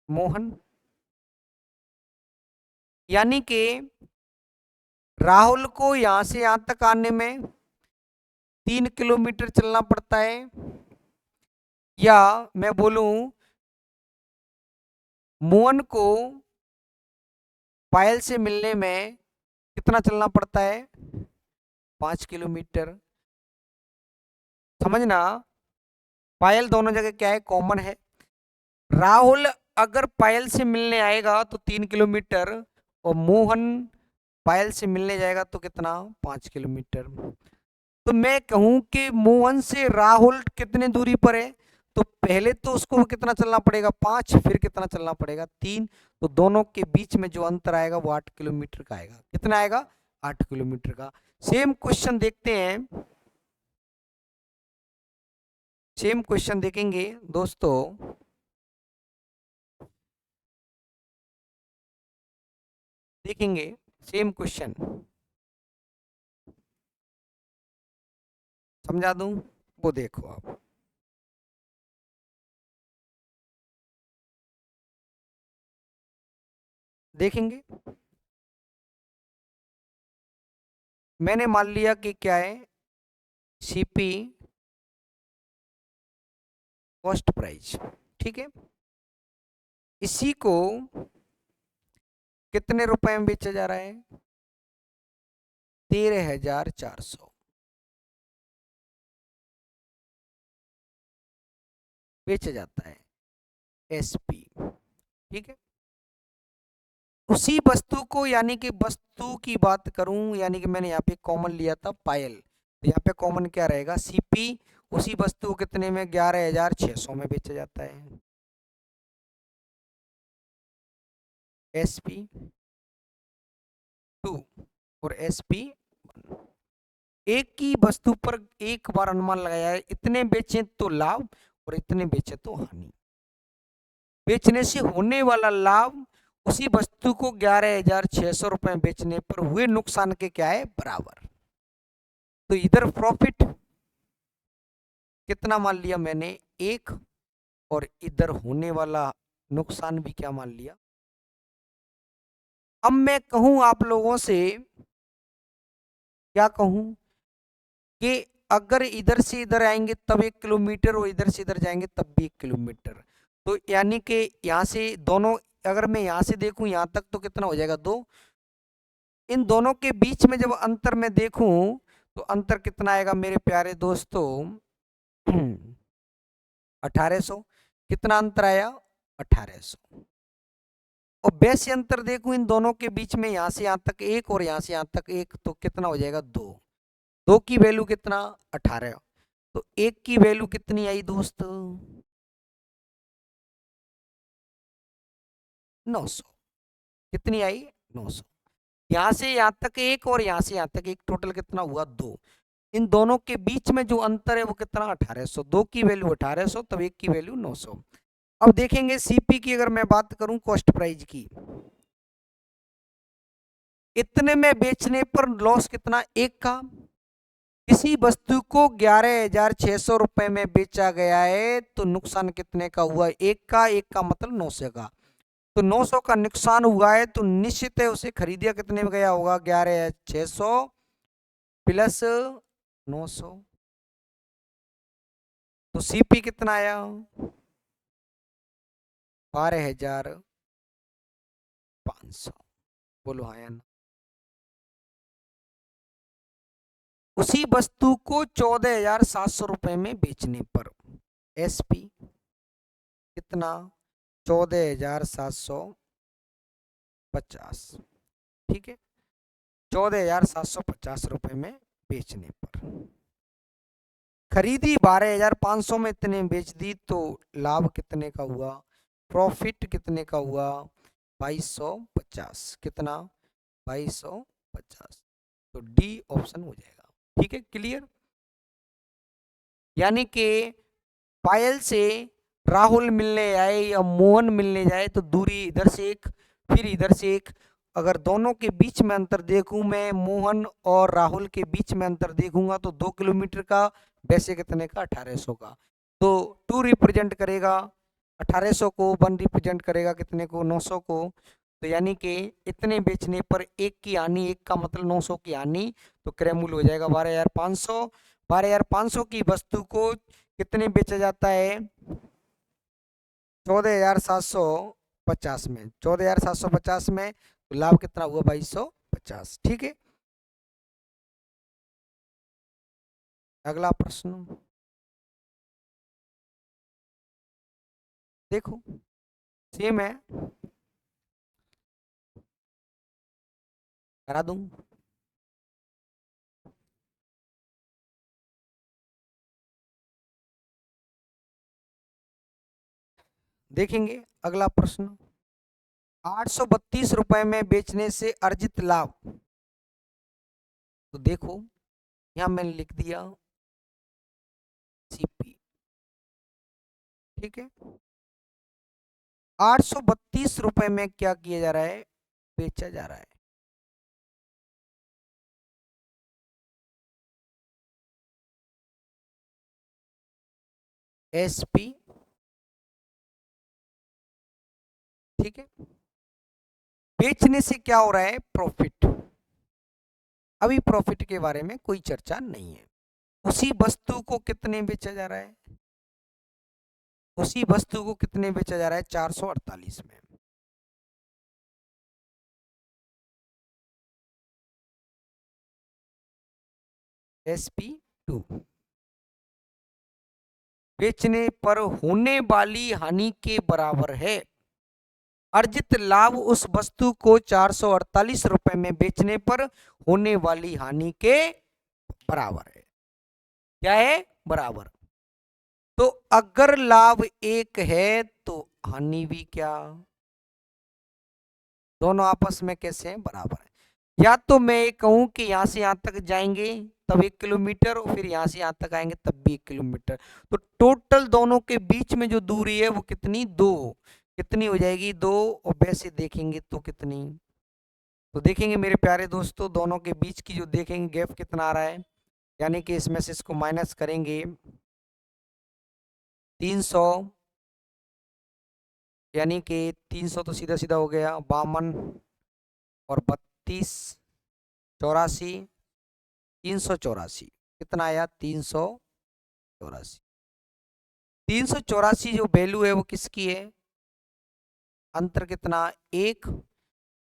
मोहन। यानी कि राहुल को यहां से यहां तक आने में 3 किलोमीटर चलना पड़ता है, या मैं बोलूं मोहन को पायल से मिलने में कितना चलना पड़ता है, 5 किलोमीटर। समझना, पायल दोनों जगह क्या है, कॉमन है। राहुल अगर पायल से मिलने आएगा तो 3 किलोमीटर, और मोहन पायल से मिलने जाएगा तो कितना, 5 किलोमीटर। तो मैं कहूं कि मोहन से राहुल कितने दूरी पर है, तो पहले तो उसको कितना चलना पड़ेगा, 5, फिर कितना चलना पड़ेगा, 3। तो दोनों के बीच में जो अंतर आएगा वो 8 किलोमीटर का आएगा। कितना आएगा, 8 किलोमीटर का। सेम क्वेश्चन देखते हैं, सेम क्वेश्चन देखेंगे दोस्तों। देखेंगे सेम क्वेश्चन, समझा दूं, वो देखो आप। देखेंगे, मैंने मान लिया कि क्या है, सीपी कॉस्ट प्राइस, ठीक है। इसी को कितने रुपए में बेचा जा रहा है, 13,400 बेचा जाता है, एसपी, ठीक है। उसी वस्तु को, यानी कि वस्तु की बात करूं, यानी कि मैंने यहाँ पे कॉमन लिया था पायल, तो यहाँ पे कॉमन क्या रहेगा, सीपी। उसी वस्तु को कितने में, 11,600 में बेचा जाता है, एसपी 2 और एसपी 1। एक ही वस्तु पर एक बार अनुमान लगाया है, इतने बेचें तो लाभ और इतने बेचे तो हानि। बेचने से होने वाला लाभ उसी वस्तु को 11,600 रुपए में बेचने पर हुए नुकसान के क्या है, बराबर। तो इधर प्रॉफिट कितना मान लिया मैंने, 1, और इधर होने वाला नुकसान भी क्या मान लिया। अब मैं कहूं आप लोगों से, क्या कहूं, कि अगर इधर से इधर आएंगे तब 1 किलोमीटर, और इधर से इधर जाएंगे तब भी 1 किलोमीटर। तो यानी कि यहाँ से दोनों, अगर मैं यहाँ से देखूं यहाँ तक तो कितना हो जाएगा, 2। इन दोनों के बीच में जब अंतर मैं देखूं तो अंतर कितना आएगा मेरे प्यारे दोस्तों, 1800। कितना अंतर आया, 1800। और वैसे अंतर देखूं इन दोनों के बीच में, यहां से यहां तक 1 और यहां से यहां तक 1, तो कितना हो जाएगा, 2। 2 की वैल्यू कितना, 18। तो 1 की वैल्यू कितनी आई दोस्तों, 900। कितनी आई, 900। यहां से यहां तक 1 और यहां से यहां तक 1, टोटल कितना हुआ, 2। इन दोनों के बीच में जो अंतर है वो कितना, 1800। 2 की वैल्यू 1800, तब 1 की वैल्यू 900। अब देखेंगे सीपी की, अगर मैं बात करूं कॉस्ट प्राइस की, इतने में बेचने पर लॉस कितना, 1 का। किसी वस्तु को 11,600 रुपए में बेचा गया है तो नुकसान कितने का हुआ, 1 का। 1 का मतलब 900 का। तो 900 का नुकसान हुआ है, तो निश्चित है उसे खरीदिया कितने में गया होगा, 11,600 प्लस 900। तो सीपी कितना आया, 12,500। बोलो हाँ या ना। उसी वस्तु को 14,700 रुपए में बेचने पर एसपी कितना, 14,750, ठीक है। 14,750 रुपए में बेचने पर खरीदी 12,500 में, इतने में बेच दी, तो लाभ कितने का हुआ, प्रॉफिट कितने का हुआ, 2,250। कितना, 2,250। तो डी ऑप्शन हो जाएगा, ठीक है, क्लियर। यानी कि पायल से राहुल मिलने आए या मोहन मिलने जाए तो दूरी इधर से 1, फिर इधर से 1। अगर दोनों के बीच में अंतर देखूं मैं, मोहन और राहुल के बीच में अंतर देखूंगा तो 2 किलोमीटर का, वैसे कितने का, 1800 का। तो 2 रिप्रेजेंट करेगा 1800 को, 1 रिप्रेजेंट करेगा कितने को, 900 को। तो यानी कि इतने बेचने पर 1 की हानि, 1 का मतलब 900 की हानि, तो क्रय मूल्य हो जाएगा 12,500। 12,500 की वस्तु को कितने बेचा जाता है, 14,750 में। 14,750 में, तो लाभ कितना हुआ, 2,250, ठीक है। अगला प्रश्न देखो, सेम है, करा दूं। देखेंगे अगला प्रश्न, 832 रुपए में बेचने से अर्जित लाभ। तो देखो यहां मैंने लिख दिया सीपी, ठीक है। 832 रुपए में क्या किया जा रहा है, बेचा जा रहा है। एसपी, ठीक है। बेचने से क्या हो रहा है, प्रॉफिट। अभी प्रॉफिट के बारे में कोई चर्चा नहीं है। उसी वस्तु को कितने बेचा जा रहा है, उसी वस्तु को कितने बेचा जा रहा है, 448 में। SP2, बेचने पर होने वाली हानि के बराबर है। अर्जित लाभ उस वस्तु को 448 रुपए में बेचने पर होने वाली हानि के बराबर है। क्या है, बराबर। तो अगर लाभ 1 है तो हानि भी क्या, दोनों आपस में कैसे हैं, बराबर है। या तो मैं ये कहूं कि यहां से यहां तक जाएंगे तब 1 किलोमीटर, और फिर यहां से यहां तक आएंगे तब भी 1 किलोमीटर। तो टोटल दोनों के बीच में जो दूरी है वो कितनी, 2। कितनी हो जाएगी, 2। और वैसे देखेंगे तो कितनी, तो देखेंगे मेरे प्यारे दोस्तों, दोनों के बीच की जो देखेंगे गैप कितना आ रहा है, यानी कि इसमें से इसको माइनस करेंगे 300, यानी कि 300 तो सीधा सीधा हो गया 52 और 32, 84, 384। कितना आया, 384। 384 जो वैल्यू है वो किसकी है, अंतर कितना, 1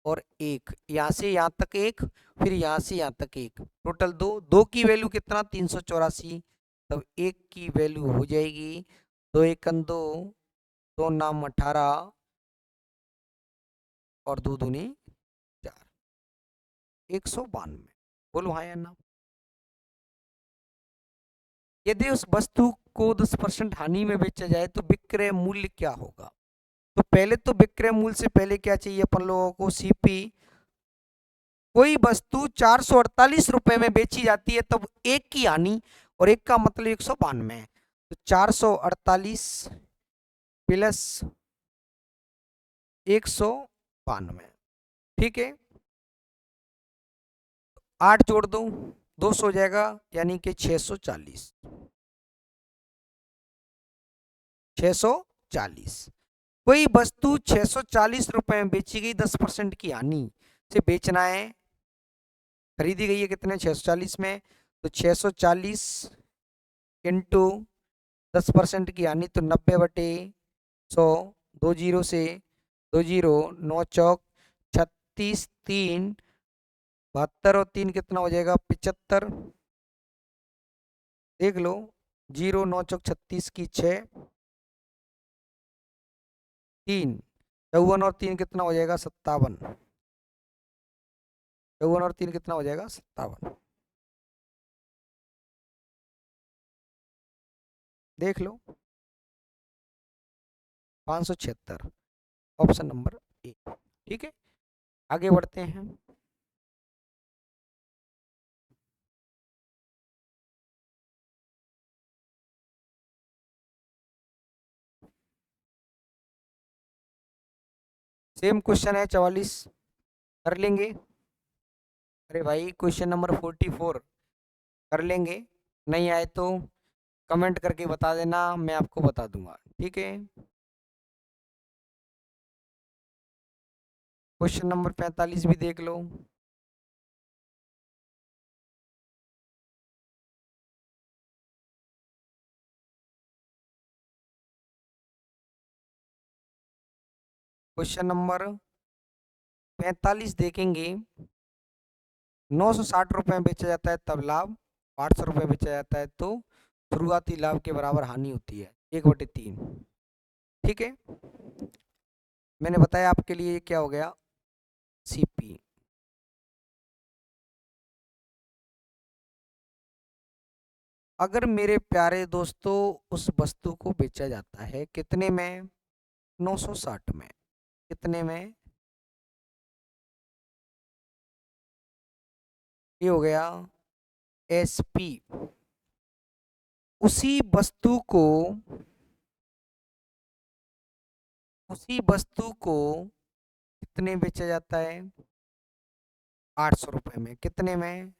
और 1, यहां से यहां तक 1, फिर यहां से यहां तक 1, टोटल 2। 2 की वैल्यू कितना, 384, तब 1 की वैल्यू हो जाएगी 2 एकन 2, 2 नाम 18 और 2 दूनी 4, 192। बोलो हाँ या ना। यदि उस वस्तु को 10% हानि में बेचा जाए तो विक्रय मूल्य क्या होगा। तो पहले तो विक्रय मूल्य से पहले क्या चाहिए अपन लोगों को, सीपी। कोई वस्तु 448 रुपए में बेची जाती है तब 1 की हानि, और 1 का मतलब 192 है। तो 448 प्लस 192, ठीक है। 8 जोड़ दो, 200 हो जाएगा, यानी कि 640। 640। कोई वस्तु 640 रुपए में बेची गई, 10% की हानि से बेचना है, खरीदी गई है कितने, 640 में। तो 640 इंटू 10% की हानि, तो 90/100, 2 जीरो से 2 जीरो, 9 चौक 36, 3 72 और 3 कितना हो जाएगा, 75। देख लो, 0 9 चौक 36 की 6, 3 54 और 3 कितना हो जाएगा, 57। 54 और 3 कितना हो जाएगा, 57। देख लो, 576, ऑप्शन नंबर ए, ठीक है। आगे बढ़ते हैं। सेम क्वेश्चन है 44, कर लेंगे। अरे भाई क्वेश्चन नंबर 44 कर लेंगे, नहीं आए तो कमेंट करके बता देना, मैं आपको बता दूंगा, ठीक है। क्वेश्चन नंबर 45 भी देख लो। क्वेश्चन नंबर 45 देखेंगे, 960 रुपए में बेचा जाता है तब लाभ, 800 रुपये बेचा जाता है तो शुरुआती लाभ के बराबर हानि होती है 1/3। ठीक है, मैंने बताया आपके लिए ये क्या हो गया, सीपी। अगर मेरे प्यारे दोस्तों उस वस्तु को बेचा जाता है कितने में, 960 में, कितने में, ये हो गया एसपी। उसी वस्तु को, उसी वस्तु को कितने बेचा जाता है, 800 रुपये में, कितने में,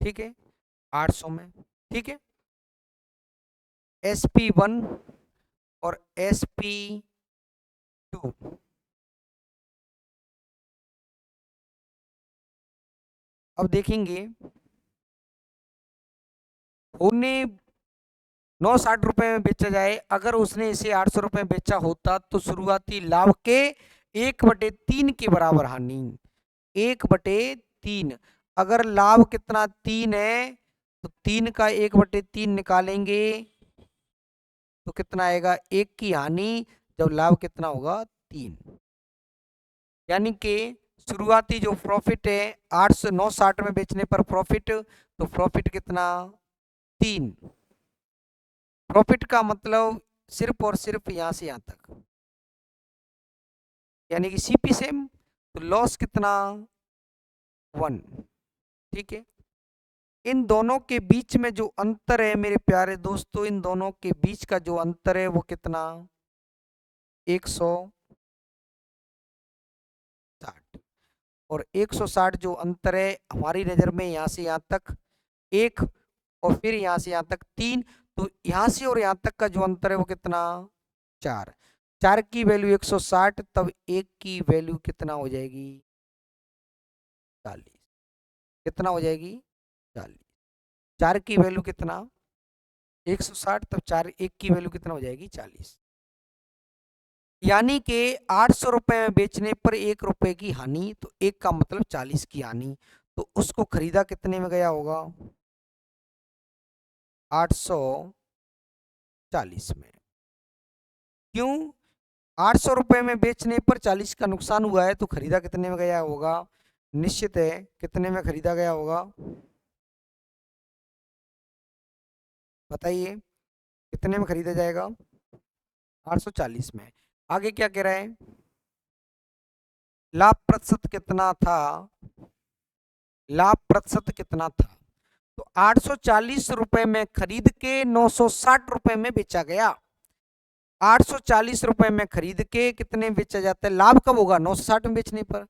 ठीक है, 800 में। ठीक है, SP1 और SP2 अब देखेंगे, होने 960 रुपये में बेचा जाए, अगर उसने इसे 800 रुपये में बेचा होता तो शुरुआती लाभ के 1/3 के बराबर हानि, 1/3। अगर लाभ कितना 3 है तो 3 का 1/3 निकालेंगे तो कितना आएगा, 1 की हानि, जब लाभ कितना होगा 3। यानी कि शुरुआती जो प्रॉफिट है 860 में बेचने पर प्रॉफिट, तो प्रॉफिट कितना, 3। प्रॉफिट का मतलब सिर्फ और सिर्फ यहां से यहां तक, यानी कि सीपी सेम, तो लॉस कितना, 1। ठीक है, इन दोनों के बीच में जो अंतर है मेरे प्यारे दोस्तों, इन दोनों के बीच का जो अंतर है वो कितना, 160। और 160 जो अंतर है हमारी नजर में यहां से यहां तक 1, और फिर यहां से यहां तक 3, तो यहां से और यहां तक का जो अंतर है वो कितना, 4। 4 की वैल्यू 160, तब 1 की वैल्यू कितना हो जाएगी, 40। कितना हो जाएगी, 40। 4 की वैल्यू कितना, 160, तब 4, 1 की वैल्यू कितना हो जाएगी, 40। यानी कि 800 रुपये में बेचने पर 1 रुपए की हानि, तो 1 का मतलब 40 की हानि। तो उसको खरीदा कितने में गया होगा, 840 में। क्यों, 800 रुपये में बेचने पर 40 का नुकसान हुआ है, तो खरीदा कितने में गया होगा, निश्चित है कितने में खरीदा गया होगा, बताइए कितने में खरीदा जाएगा, 840 में। आगे क्या कह रहा है, लाभ प्रतिशत कितना था, लाभ प्रतिशत कितना था, तो 840 रुपए में खरीद के 960 रुपए में बेचा गया। 840 रुपए में खरीद के कितने में बेचा जाता है, लाभ कब होगा, 960 में बेचने पर,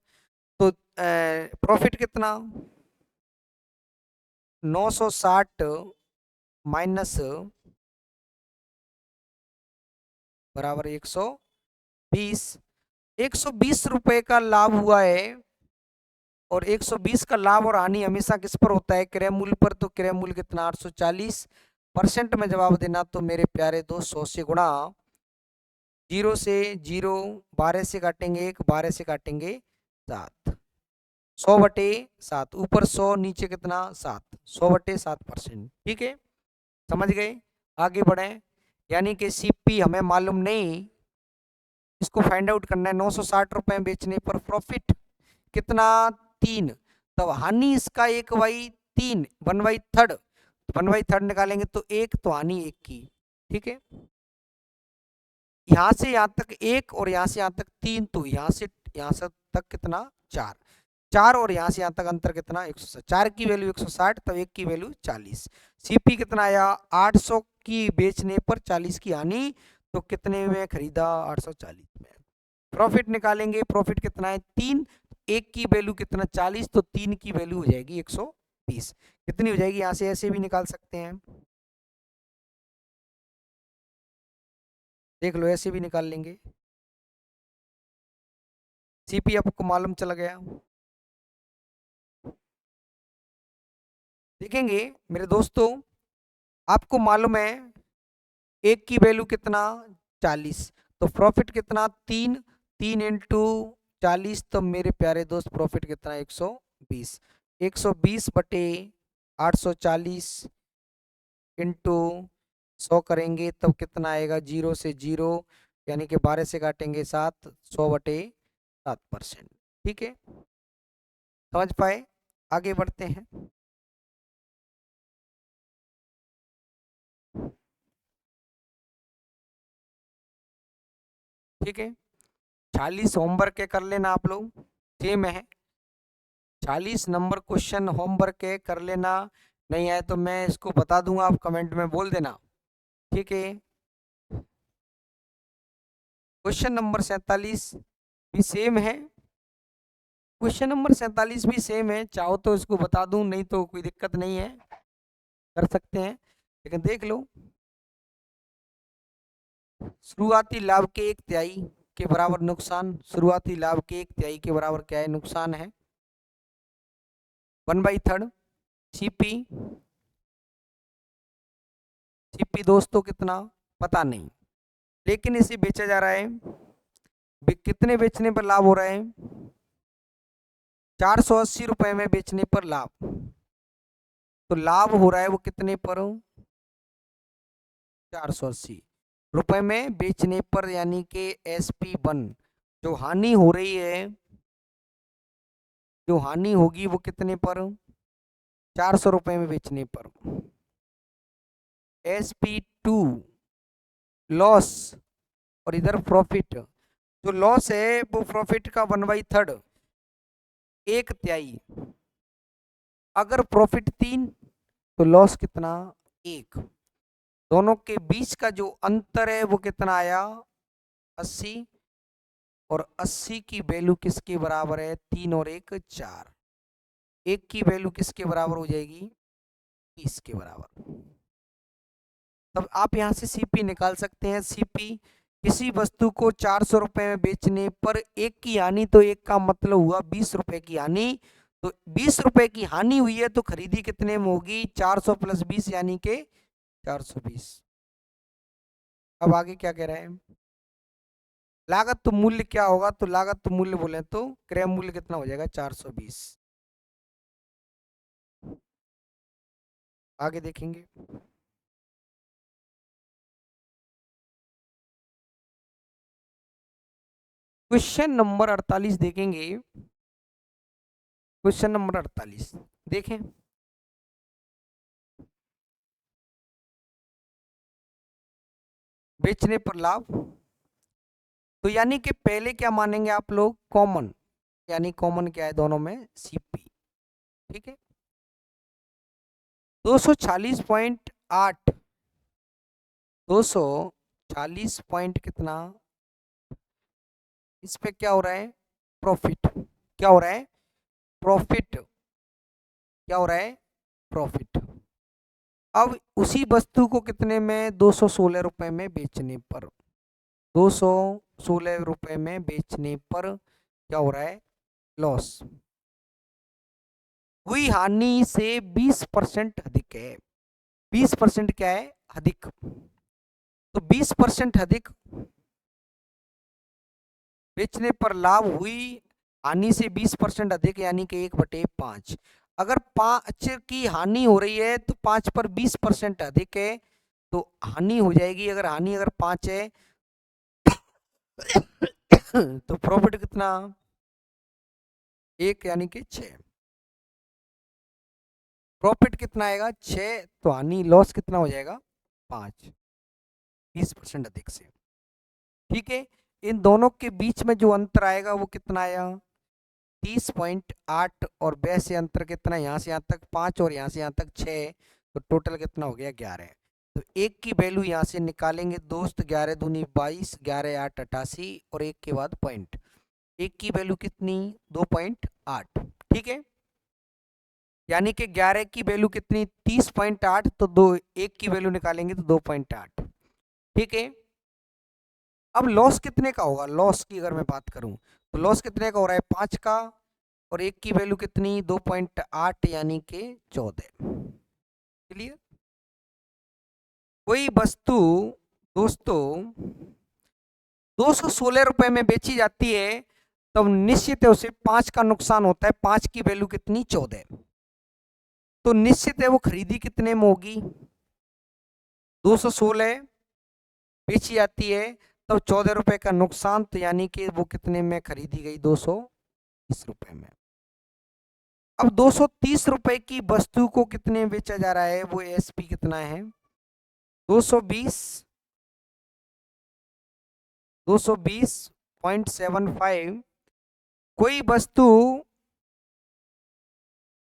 तो प्रॉफिट कितना, 960 माइनस बराबर 120। 120 रुपए का लाभ हुआ है, और 120 का लाभ और हानि हमेशा किस पर होता है, क्रय मूल्य पर। तो क्रय मूल्य कितना, 840% में जवाब देना, तो मेरे प्यारे दोस्त 100 से गुणा, 0 से 0, 12 से काटेंगे 1, 12 से काटेंगे 7, 100/7, ऊपर 100 नीचे कितना 7, 100/7%। ठीक है, समझ गए, आगे बढ़े। यानी कि सीपी हमें मालूम नहीं, इसको फाइंड आउट करना है। 960 रुपए बेचने पर प्रॉफिट कितना, 3, तब हानि इसका 1/3, 1/3, 1/3 निकालेंगे तो 1, तो हानि 1 की। ठीक है, यहां से यहां तक 1 और यहां से यहां तक 3, तो यहां से तक कितना, 4, 4 और यहां से यहां तक अंतर कितना, 160। 4 की वैल्यू 160, तब 1 की वैल्यू 40। सीपी कितना आया, 800 की बेचने पर 40 की हानि, तो कितने में खरीदा, 840 में। प्रॉफिट निकालेंगे, प्रॉफिट कितना है, 3, 1 की वैल्यू कितना, 40, तो 3 की वैल्यू हो जाएगी 120। कितनी हो जाएगी, यहां से ऐसे भी निकाल सकते हैं, देख लो ऐसे भी निकाल लेंगे। सीपी आपको मालूम चला गया। देखेंगे मेरे दोस्तों, आपको मालूम है 1 की वैल्यू कितना, 40, तो प्रॉफिट कितना, 3, 3 × 40, तो मेरे प्यारे दोस्त प्रॉफिट कितना, 120। 120। 120 बटे 840 इंटू 100 करेंगे तब कितना आएगा, 0 से 0 यानी कि 12 से काटेंगे 7, 100/7%। ठीक है, समझ पाए? आगे बढ़ते हैं। ठीक है, 40 होमवर्क के कर लेना आप लोग, सेम है। 40 नंबर क्वेश्चन होमवर्क के कर लेना, नहीं आए तो मैं इसको बता दूंगा, आप कमेंट में बोल देना। ठीक है, क्वेश्चन नंबर 47 भी सेम है। क्वेश्चन नंबर 47 भी सेम है, चाहो तो इसको बता दूं, नहीं तो कोई दिक्कत नहीं है, कर सकते हैं, लेकिन देख लो। शुरुआती लाभ के 1/3 के बराबर नुकसान, शुरुआती लाभ के 1/3 के बराबर क्या है, नुकसान है। 1/3 सीपी, सीपी दोस्तों कितना पता नहीं, लेकिन इसे बेचा जा रहा है, कितने बेचने पर लाभ हो रहा है, 480 रुपए में बेचने पर लाभ। तो लाभ हो रहा है वो कितने पर, 480 रुपए में बेचने पर, यानी कि SP1। जो हानि हो रही है, जो हानि होगी वो कितने पर, 400 रुपए में बेचने पर। SP2 लॉस, और इधर प्रॉफिट। जो लॉस है वो प्रॉफिट का 1/3, 1/3। अगर प्रॉफिट 3 तो लॉस कितना, 1। दोनों के बीच का जो अंतर है वो कितना आया, 80। और 80 की वैल्यू किसके बराबर है, 3 और 1 4। 1 की वैल्यू किसके बराबर हो जाएगी, 30 के बराबर। तब आप यहां से सीपी निकाल सकते हैं। सीपी, किसी वस्तु को 400 रुपए में बेचने पर 1 की हानि, तो 1 का मतलब हुआ 20 रुपए की हानि। तो 20 रुपए की हानि हुई है तो खरीदी कितने में होगी, 400 + 20 यानी के 420। अब आगे क्या कह रहे हैं, लागत तो मूल्य क्या होगा, तो लागत तो मूल्य बोले तो क्रय मूल्य कितना हो जाएगा, 420। आगे देखेंगे। क्वेश्चन नंबर 48 देखेंगे। क्वेश्चन नंबर 48 देखें। बेचने पर लाभ, तो यानी कि पहले क्या मानेंगे आप लोग, कॉमन, यानी कॉमन क्या है दोनों में, सीपी। ठीक है, 240.8, 240 पॉइंट कितना, इस पे क्या हो रहा है, प्रॉफिट। क्या हो रहा है, प्रॉफिट। क्या हो रहा है, प्रॉफिट। अब उसी वस्तु को कितने में, 216 रुपए में बेचने पर, 216 रुपए में बेचने पर क्या हो रहा है, लॉस। हुई हानि से 20% अधिक है, 20% क्या है, अधिक। तो 20% अधिक बेचने पर लाभ, हुई हानि से 20% अधिक यानी कि 1/5। अगर 5 की हानि हो रही है तो 5 पर 20% अधिक है तो हानि हो जाएगी। अगर हानि अगर 5 है तो प्रॉफिट कितना, 1 यानी कि 6। प्रॉफिट कितना आएगा, 6, तो हानि लॉस कितना हो जाएगा, 5, 20% अधिक से। ठीक है, इन दोनों के बीच में जो अंतर आएगा वो कितना आया, 30.8। और वैसे अंतर कितना, यहाँ से यहाँ तक 5 और यहाँ से यहाँ तक 6, तो टोटल कितना हो गया, 11। तो 1 की वैल्यू यहाँ से निकालेंगे दोस्त, 11 दूनी 22, 11 8 88, और 1 के बाद पॉइंट, 1 की वैल्यू कितनी, 2.8। ठीक है, यानी कि 11 की वैल्यू कितनी, 30.8, तो 1 की वैल्यू निकालेंगे तो 2.8। ठीक है, अब लॉस कितने का होगा, लॉस की अगर मैं बात करूं तो लॉस कितने का हो रहा है, 5 का, और 1 की वैल्यू कितनी, 2.8 यानी कि 14। क्लियर। कोई वस्तु दोस्तों 216 रुपए में बेची जाती है तब निश्चित है उसे 5 का नुकसान होता है। 5 की वैल्यू कितनी? 14। तो निश्चित है वो खरीदी कितने में होगी? 216 बेची जाती है, तब 14 रुपए का नुकसान, तो यानी कि वो कितने में खरीदी गई? 230 रुपए में। अब 230 रुपए की वस्तु को कितने में बेचा जा रहा है? वो एसपी कितना है? 220, 220.75। कोई वस्तु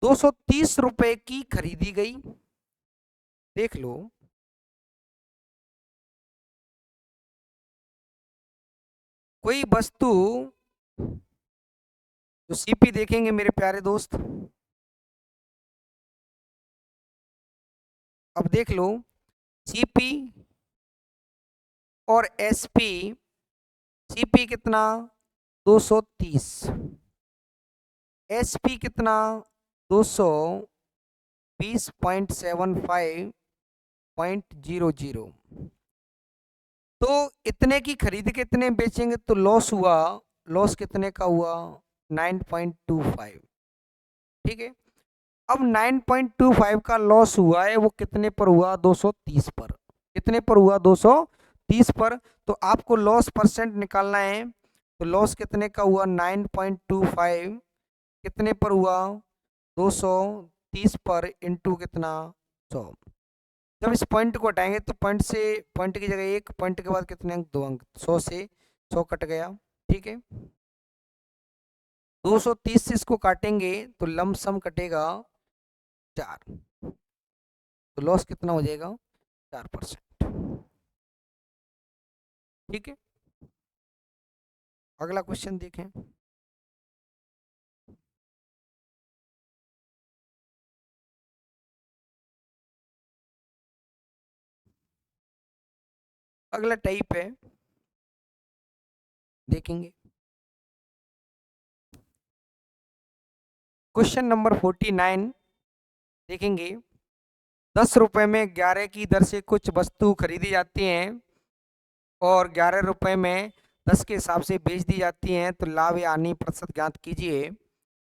230 रुपए की खरीदी गई, देख लो। कोई वस्तु, जो सीपी देखेंगे मेरे प्यारे दोस्त, अब देख लो सीपी और एसपी। सीपी कितना? 230। एसपी कितना? 220.75.00। तो इतने की खरीद के इतने बेचेंगे तो लॉस हुआ। लॉस कितने का हुआ? 9.25। ठीक है। अब 9.25 का लॉस हुआ है, वो कितने पर हुआ? 230 पर। कितने पर हुआ? 230 पर। तो आपको लॉस परसेंट निकालना है, तो लॉस कितने का हुआ? 9.25 कितने पर हुआ? 230 पर इंटू कितना? 100। जब इस पॉइंट को हटाएंगे तो पॉइंट से, पॉइंट की जगह 1, पॉइंट के बाद कितने अंक? 2 अंक। 100 से 100 कट गया। ठीक है। 230 से इसको काटेंगे तो लमसम कटेगा 4। तो लॉस कितना हो जाएगा? 4%। ठीक है। अगला क्वेश्चन देखें। अगला टाइप है, देखेंगे क्वेश्चन नंबर 49। देखेंगे 10 रुपए में 11 की दर से कुछ वस्तु खरीदी जाती हैं और 11 रुपए में 10 के हिसाब से बेच दी जाती हैं, तो लाभ या हानि प्रतिशत ज्ञात कीजिए।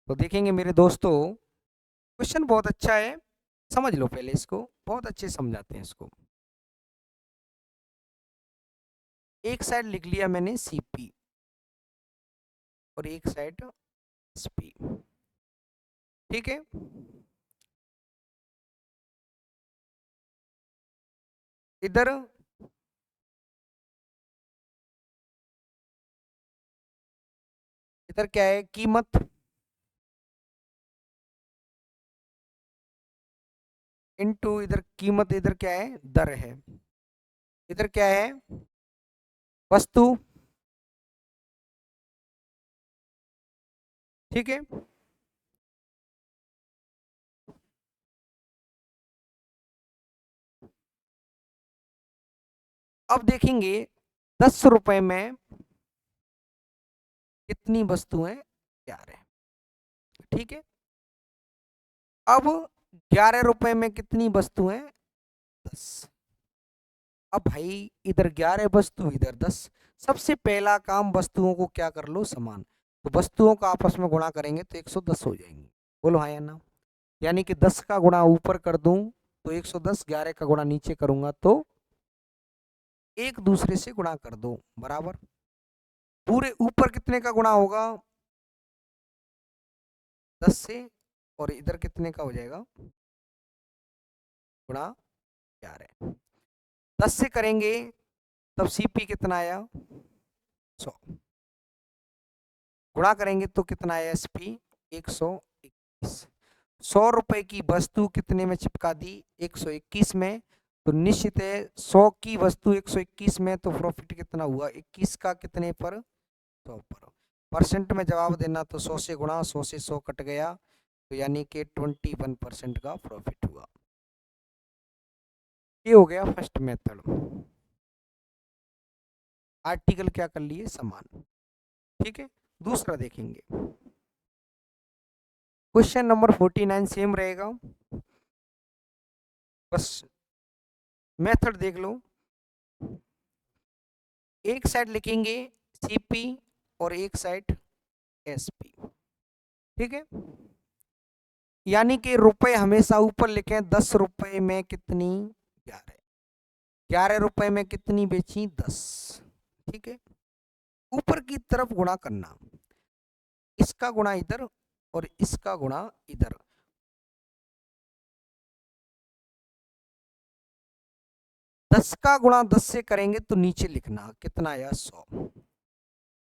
तो देखेंगे मेरे दोस्तों, क्वेश्चन बहुत अच्छा है, समझ लो पहले इसको, बहुत अच्छे समझाते हैं इसको। एक साइड लिख लिया मैंने सीपी और एक साइड एसपी। ठीक है। इधर इधर क्या है? कीमत इनटू इधर कीमत, इधर क्या है? दर है। इधर क्या है? वस्तु। ठीक है। अब देखेंगे 10 रुपए में कितनी वस्तुएं? 11। ठीक है। अब 11 रुपए में कितनी वस्तुएं? 10। अब भाई इधर 11 वस्तु, इधर 10। सबसे पहला काम, वस्तुओं को क्या कर लो? समान। तो वस्तुओं का आपस में गुणा करेंगे तो 110 हो जाएंगी। बोलो हाँ या ना? यानी कि 10 का गुणा ऊपर कर दूं तो 110, 11 का गुणा नीचे करूंगा तो एक दूसरे से गुणा कर दो, बराबर। पूरे ऊपर कितने का गुणा होगा? 10 से। और इधर कितने का हो जाएगा? गुणा 11। 10 से करेंगे तब सीपी कितना आया? 100। गुणा करेंगे तो कितना आया? एसपी 121। 100 रुपए की वस्तु कितने में चिपका दी? 121 में। तो निश्चित है 100 की वस्तु 121 में, तो प्रॉफिट कितना हुआ? 21 का कितने पर? 100 पर। परसेंट में जवाब देना तो 100 से गुणा, 100 से 100 कट गया, तो यानी कि 21% का प्रॉफिट हुआ। ये हो गया फर्स्ट मेथड। आर्टिकल क्या कर लिए? समान। ठीक है। दूसरा देखेंगे, क्वेश्चन नंबर 49 सेम रहेगा, बस मेथड देख लो। एक साइड लिखेंगे सीपी और एक साइड SP। ठीक है, यानी कि रुपए हमेशा ऊपर लिखें। 10 रुपए में कितनी? 11। 11 रुपए में कितनी बेची? 10। ठीक है, ऊपर की तरफ गुणा करना, इसका गुणा इधर और इसका गुणा इधर। 10 का गुणा 10 से करेंगे तो नीचे लिखना कितना आया? 100।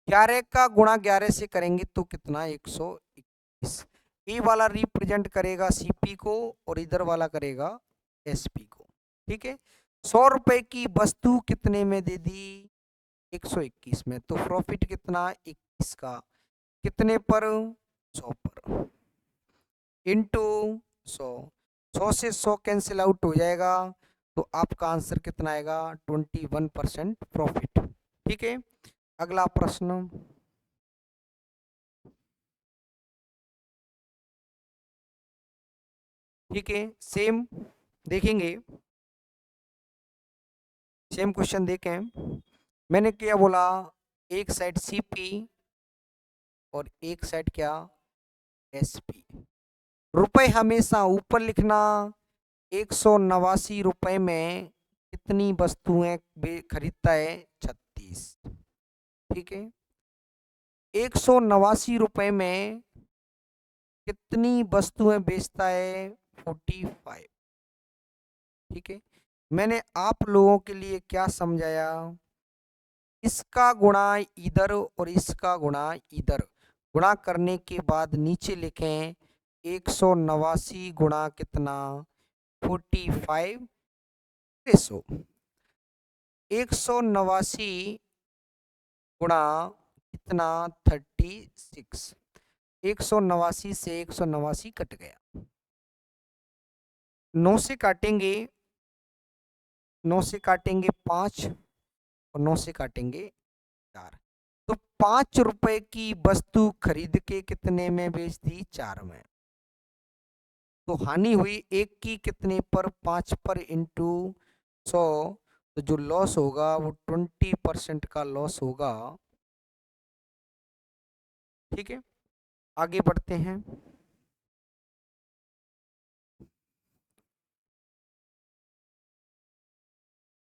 11 का गुणा 11 से करेंगे तो कितना? 121। ये वाला रिप्रेजेंट करेगा सीपी को और इधर वाला करेगा एसपी को। ठीक है, 100 रुपए की वस्तु कितने में दे दी? 121 में। तो प्रॉफिट कितना? 21 का। कितने पर? 100 पर। इंटू 100। 100 से 100 कैंसिल आउट हो जाएगा, तो आपका आंसर कितना आएगा? 21% प्रॉफिट। ठीक है, अगला प्रश्न। ठीक है, सेम देखेंगे, सेम क्वेश्चन देखें। मैंने क्या बोला? एक साइड सीपी और एक साइड क्या? एसपी। रुपए हमेशा ऊपर लिखना। 189 रुपए में कितनी वस्तुएं खरीदता है? 36। ठीक है, 189 रुपए में कितनी वस्तुएं बेचता है? 45। ठीक है, मैंने आप लोगों के लिए क्या समझाया? इसका गुणा इधर और इसका गुणा इधर, गुणा करने के बाद नीचे लिखें 189 गुणा कितना? 45 रेसो। 189 गुणा कितना? 36। 189 से 189 कट गया, 9 से काटेंगे, 9 से काटेंगे 5 और 9 से काटेंगे 4। तो 5 रुपए की वस्तु खरीद के कितने में बेच दी? 4 में। तो हानि हुई एक की कितने पर? 5 पर इंटू 100। तो जो लॉस होगा वो 20% का लॉस होगा। ठीक है, आगे बढ़ते हैं।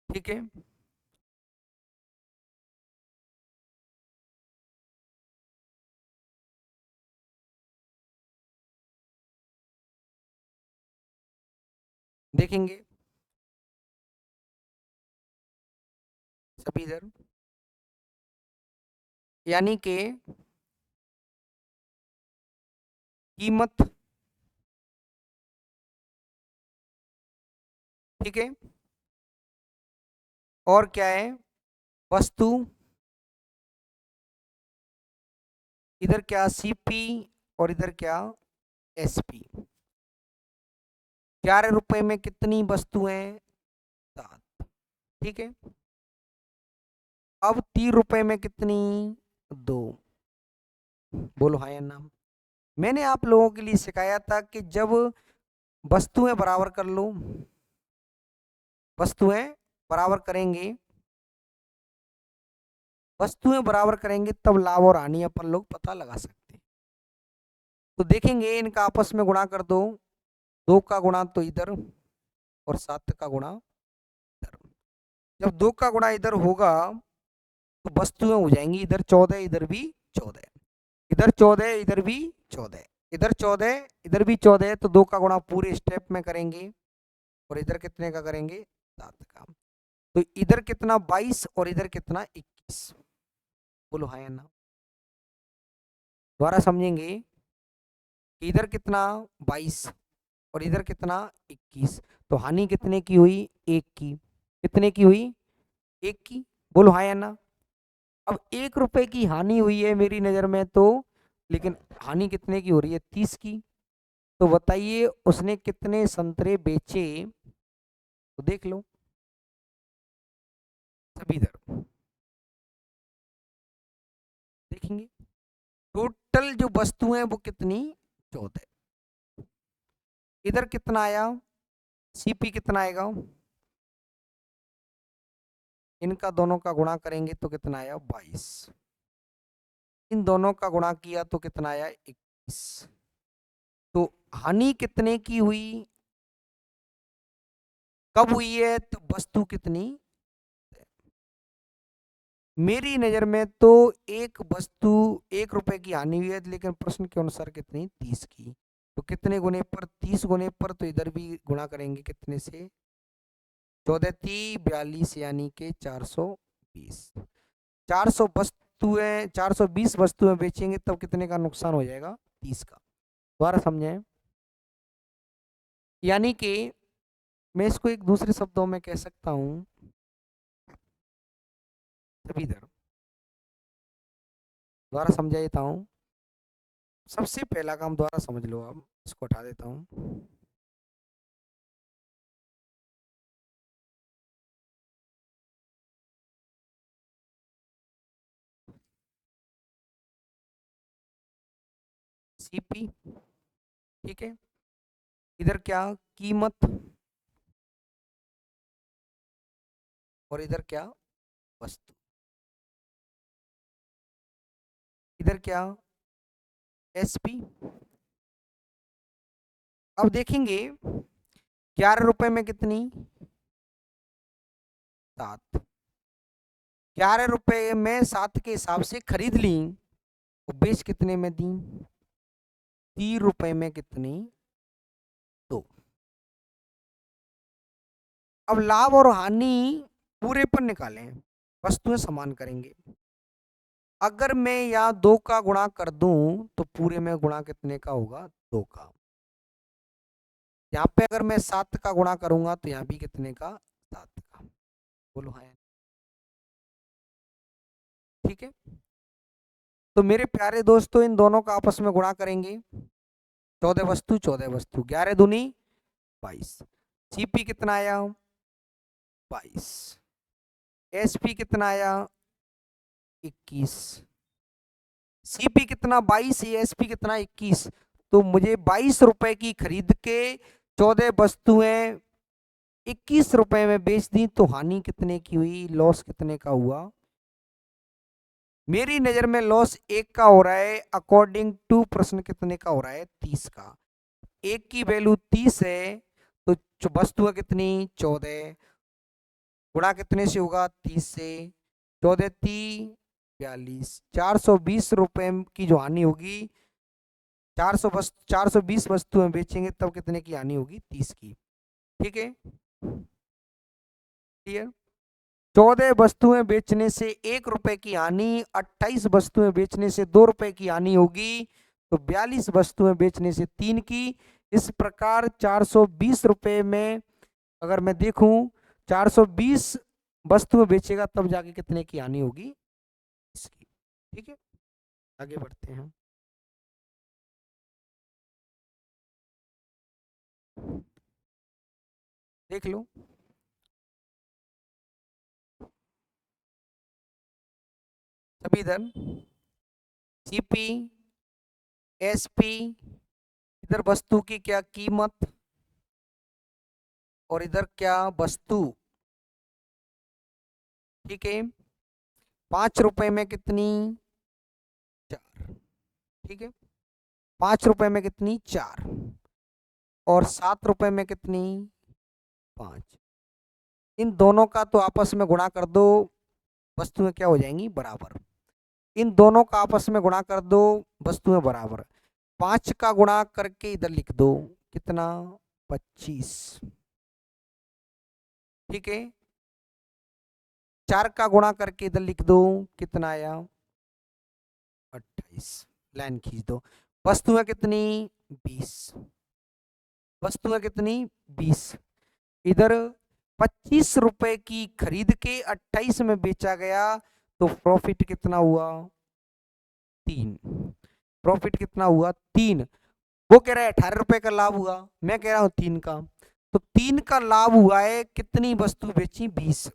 ठीक है, देखेंगे सभी इधर, यानी कि कीमत। ठीक है, और क्या है? वस्तु। इधर क्या? सीपी और इधर क्या? एसपी। 11 रुपए में कितनी वस्तुएं? 7। ठीक है, अब 30 रुपए में कितनी? 2। बोलो हाँ या ना। मैंने आप लोगों के लिए सिखाया था कि जब वस्तुएं बराबर कर लो, वस्तुएं बराबर करेंगे, वस्तुएं बराबर करेंगे तब लाभ और हानि अपन लोग पता लगा सकते हैं। तो देखेंगे इनका आपस में गुणा कर दो। 2 का गुणा तो इधर और 7 का गुणा इधर। जब 2 का गुणा इधर होगा तो वस्तुएं हो जाएंगी इधर 14, इधर भी 14, इधर 14, इधर भी 14, इधर 14, इधर भी 14। तो 2 का गुणा पूरे स्टेप में करेंगे और इधर कितने का करेंगे? 7 का। तो इधर कितना? 22 और इधर कितना? 21। बोलो हाँ या ना। दोबारा समझेंगे, इधर कितना? 22 और इधर कितना? 21। तो हानि कितने की हुई? 1 की। कितने की हुई? 1 की। बोलो हाँ या ना। अब 1 रुपए की हानि हुई है मेरी नजर में, तो लेकिन हानि कितने की हो रही है? 30 की। तो बताइए उसने कितने संतरे बेचे? तो देख लो सभी इधर देखेंगे। टोटल जो वस्तुएं हैं वो कितनी? 14। इधर कितना आया? सीपी कितना आएगा? इनका दोनों का गुणा करेंगे तो कितना आया? 22। इन दोनों का गुणा किया तो कितना आया 21। तो हानि कितने की हुई, कब हुई है, तो वस्तु कितनी, मेरी नजर में तो एक वस्तु 1 रुपए की हानि हुई है, लेकिन प्रश्न के अनुसार कितनी 30 की। तो कितने गुने पर, 30 गुने पर, तो इधर भी गुणा करेंगे कितने से, 14 × 42 यानी के 420। 400 वस्तुएं, 420 वस्तुएं बेचेंगे तब कितने का नुकसान हो जाएगा, 30 का। दोबारा समझें, यानी कि मैं इसको एक दूसरे शब्दों में कह सकता हूं, सभी इधर दोबारा समझा देता हूं। सबसे पहला काम दोबारा समझ लो, अब इसको हटा देता हूं। सीपी, ठीक है, इधर क्या कीमत, और इधर क्या वस्तु, इधर क्या एसपी। अब देखेंगे 11 रुपए में कितनी, 7। 11 रुपए में 7 के हिसाब से खरीद ली, तो बेच कितने में दी, 30 रुपए में कितनी, 2। अब लाभ और हानि पूरे पर निकालें, वस्तुएं समान करेंगे। अगर मैं यहाँ 2 का गुणा कर दूं तो पूरे में गुणा कितने का होगा, 2 का। यहाँ पे अगर मैं 7 का गुणा करूंगा तो यहाँ भी कितने का, 7 का। बोलो हाँ, ठीक है। तो मेरे प्यारे दोस्तों, इन दोनों का आपस में गुणा करेंगे, 14 वस्तु 14 वस्तु, 11 दूनी 22। सीपी कितना आया, 22। एसपी कितना आया, 21। सीपी कितना 22, एसपी कितना 21। तो मुझे 22 रुपए की खरीद के 14 वस्तुएं 21 रुपए में बेच दी, तो हानि कितने की हुई, लॉस कितने का हुआ। मेरी नजर में लॉस 1 का हो रहा है, अकॉर्डिंग टू प्रश्न कितने का हो रहा है, 30 का। 1 की वैल्यू 30 है, तो वस्तुएं कितनी 14, गुणा कितने से होगा, 30 से, 14 × 42, 420 रुपए की जो हानि होगी, 420 वस्तुएं बेचेंगे तब कितने की हानि होगी, 30 की। ठीक है, क्लियर। 14 वस्तुएं बेचने से 1 रुपए की हानि, 28 वस्तुएं बेचने से 2 रुपए की हानि होगी, तो 42 वस्तुएं बेचने से 3 की। इस प्रकार 420 रुपए में अगर मैं देखूं, 420 वस्तुएं बेचेगा तब जाके कितने की हानि होगी, इसकी। ठीक है, आगे बढ़ते हैं। देख लो, सभी इधर सीपी, एसपी, इधर वस्तु की क्या कीमत, और इधर क्या वस्तु, ठीक है। 5 रुपए में कितनी, 4, ठीक है। 5 रुपए में कितनी, 4, और 7 रुपए में कितनी, 5। इन दोनों का तो आपस में गुणा कर दो, वस्तुएं क्या हो जाएंगी, बराबर। इन दोनों का आपस में गुणा कर दो, वस्तुएं बराबर। 5 का गुणा करके इधर लिख दो, कितना, 25, ठीक है। 4 का गुणा करके इधर लिख दो, कितना आया, 28। लाइन खींच दो, वस्तुएं कितनी, 20, वस्तुएं कितनी, 20। इधर 25 रुपए की खरीद के 28 में बेचा गया, तो प्रॉफिट कितना हुआ, 3। प्रॉफिट कितना हुआ, 3। वो कह रहा है 18 रुपए का लाभ हुआ, मैं कह रहा हूं 3 का। तो 3 का लाभ हुआ है, कितनी वस्तु बेची, 20।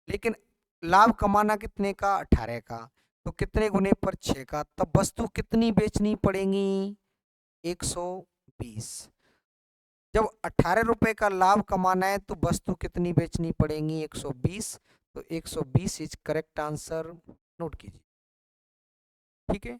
लेकिन लाभ कमाना कितने का, 18 का। तो कितने गुने पर, 6 का। तब वस्तु कितनी बेचनी पड़ेगी, 120। जब 18 रुपए का लाभ कमाना है तो वस्तु कितनी बेचनी पड़ेगी, 120। तो 120 इज करेक्ट आंसर, नोट कीजिए। ठीक है,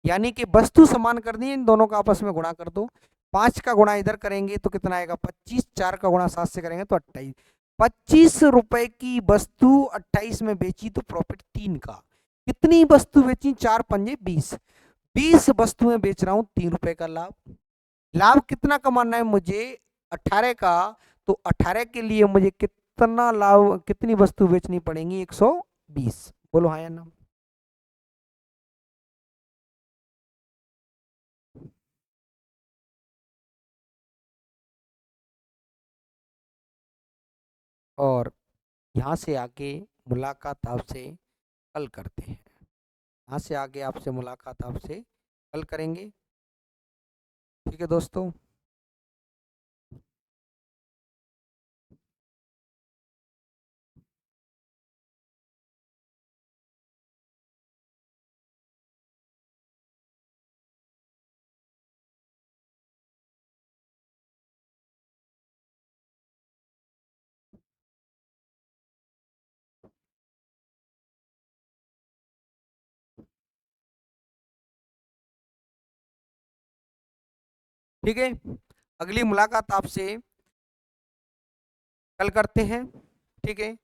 यानी कि वस्तु समान कर दी, इन दोनों का आपस में गुणा कर दो। 5 का गुणा इधर करेंगे तो कितना आएगा 25, 4 का गुणा 7 से करेंगे तो 28। 25 रुपए की वस्तु 28 में बेची तो प्रॉफिट 3 का। कितनी वस्तु बेची, 4 पंजे 20, 20 वस्तुएं बेच रहा हूं, 3 रुपए का लाभ। लाभ कितना कमाना है मुझे, 18 का, तो 18 के लिए मुझे कितना लाभ, कितनी वस्तु बेचनी पड़ेगी, 120। बोलो हाँ या ना। और यहाँ से आके मुलाकात आपसे कल करते हैं। यहाँ से आगे आपसे मुलाकात आपसे कल करेंगे। ठीक है दोस्तों। ठीक है, अगली मुलाकात आपसे कल करते हैं। ठीक है।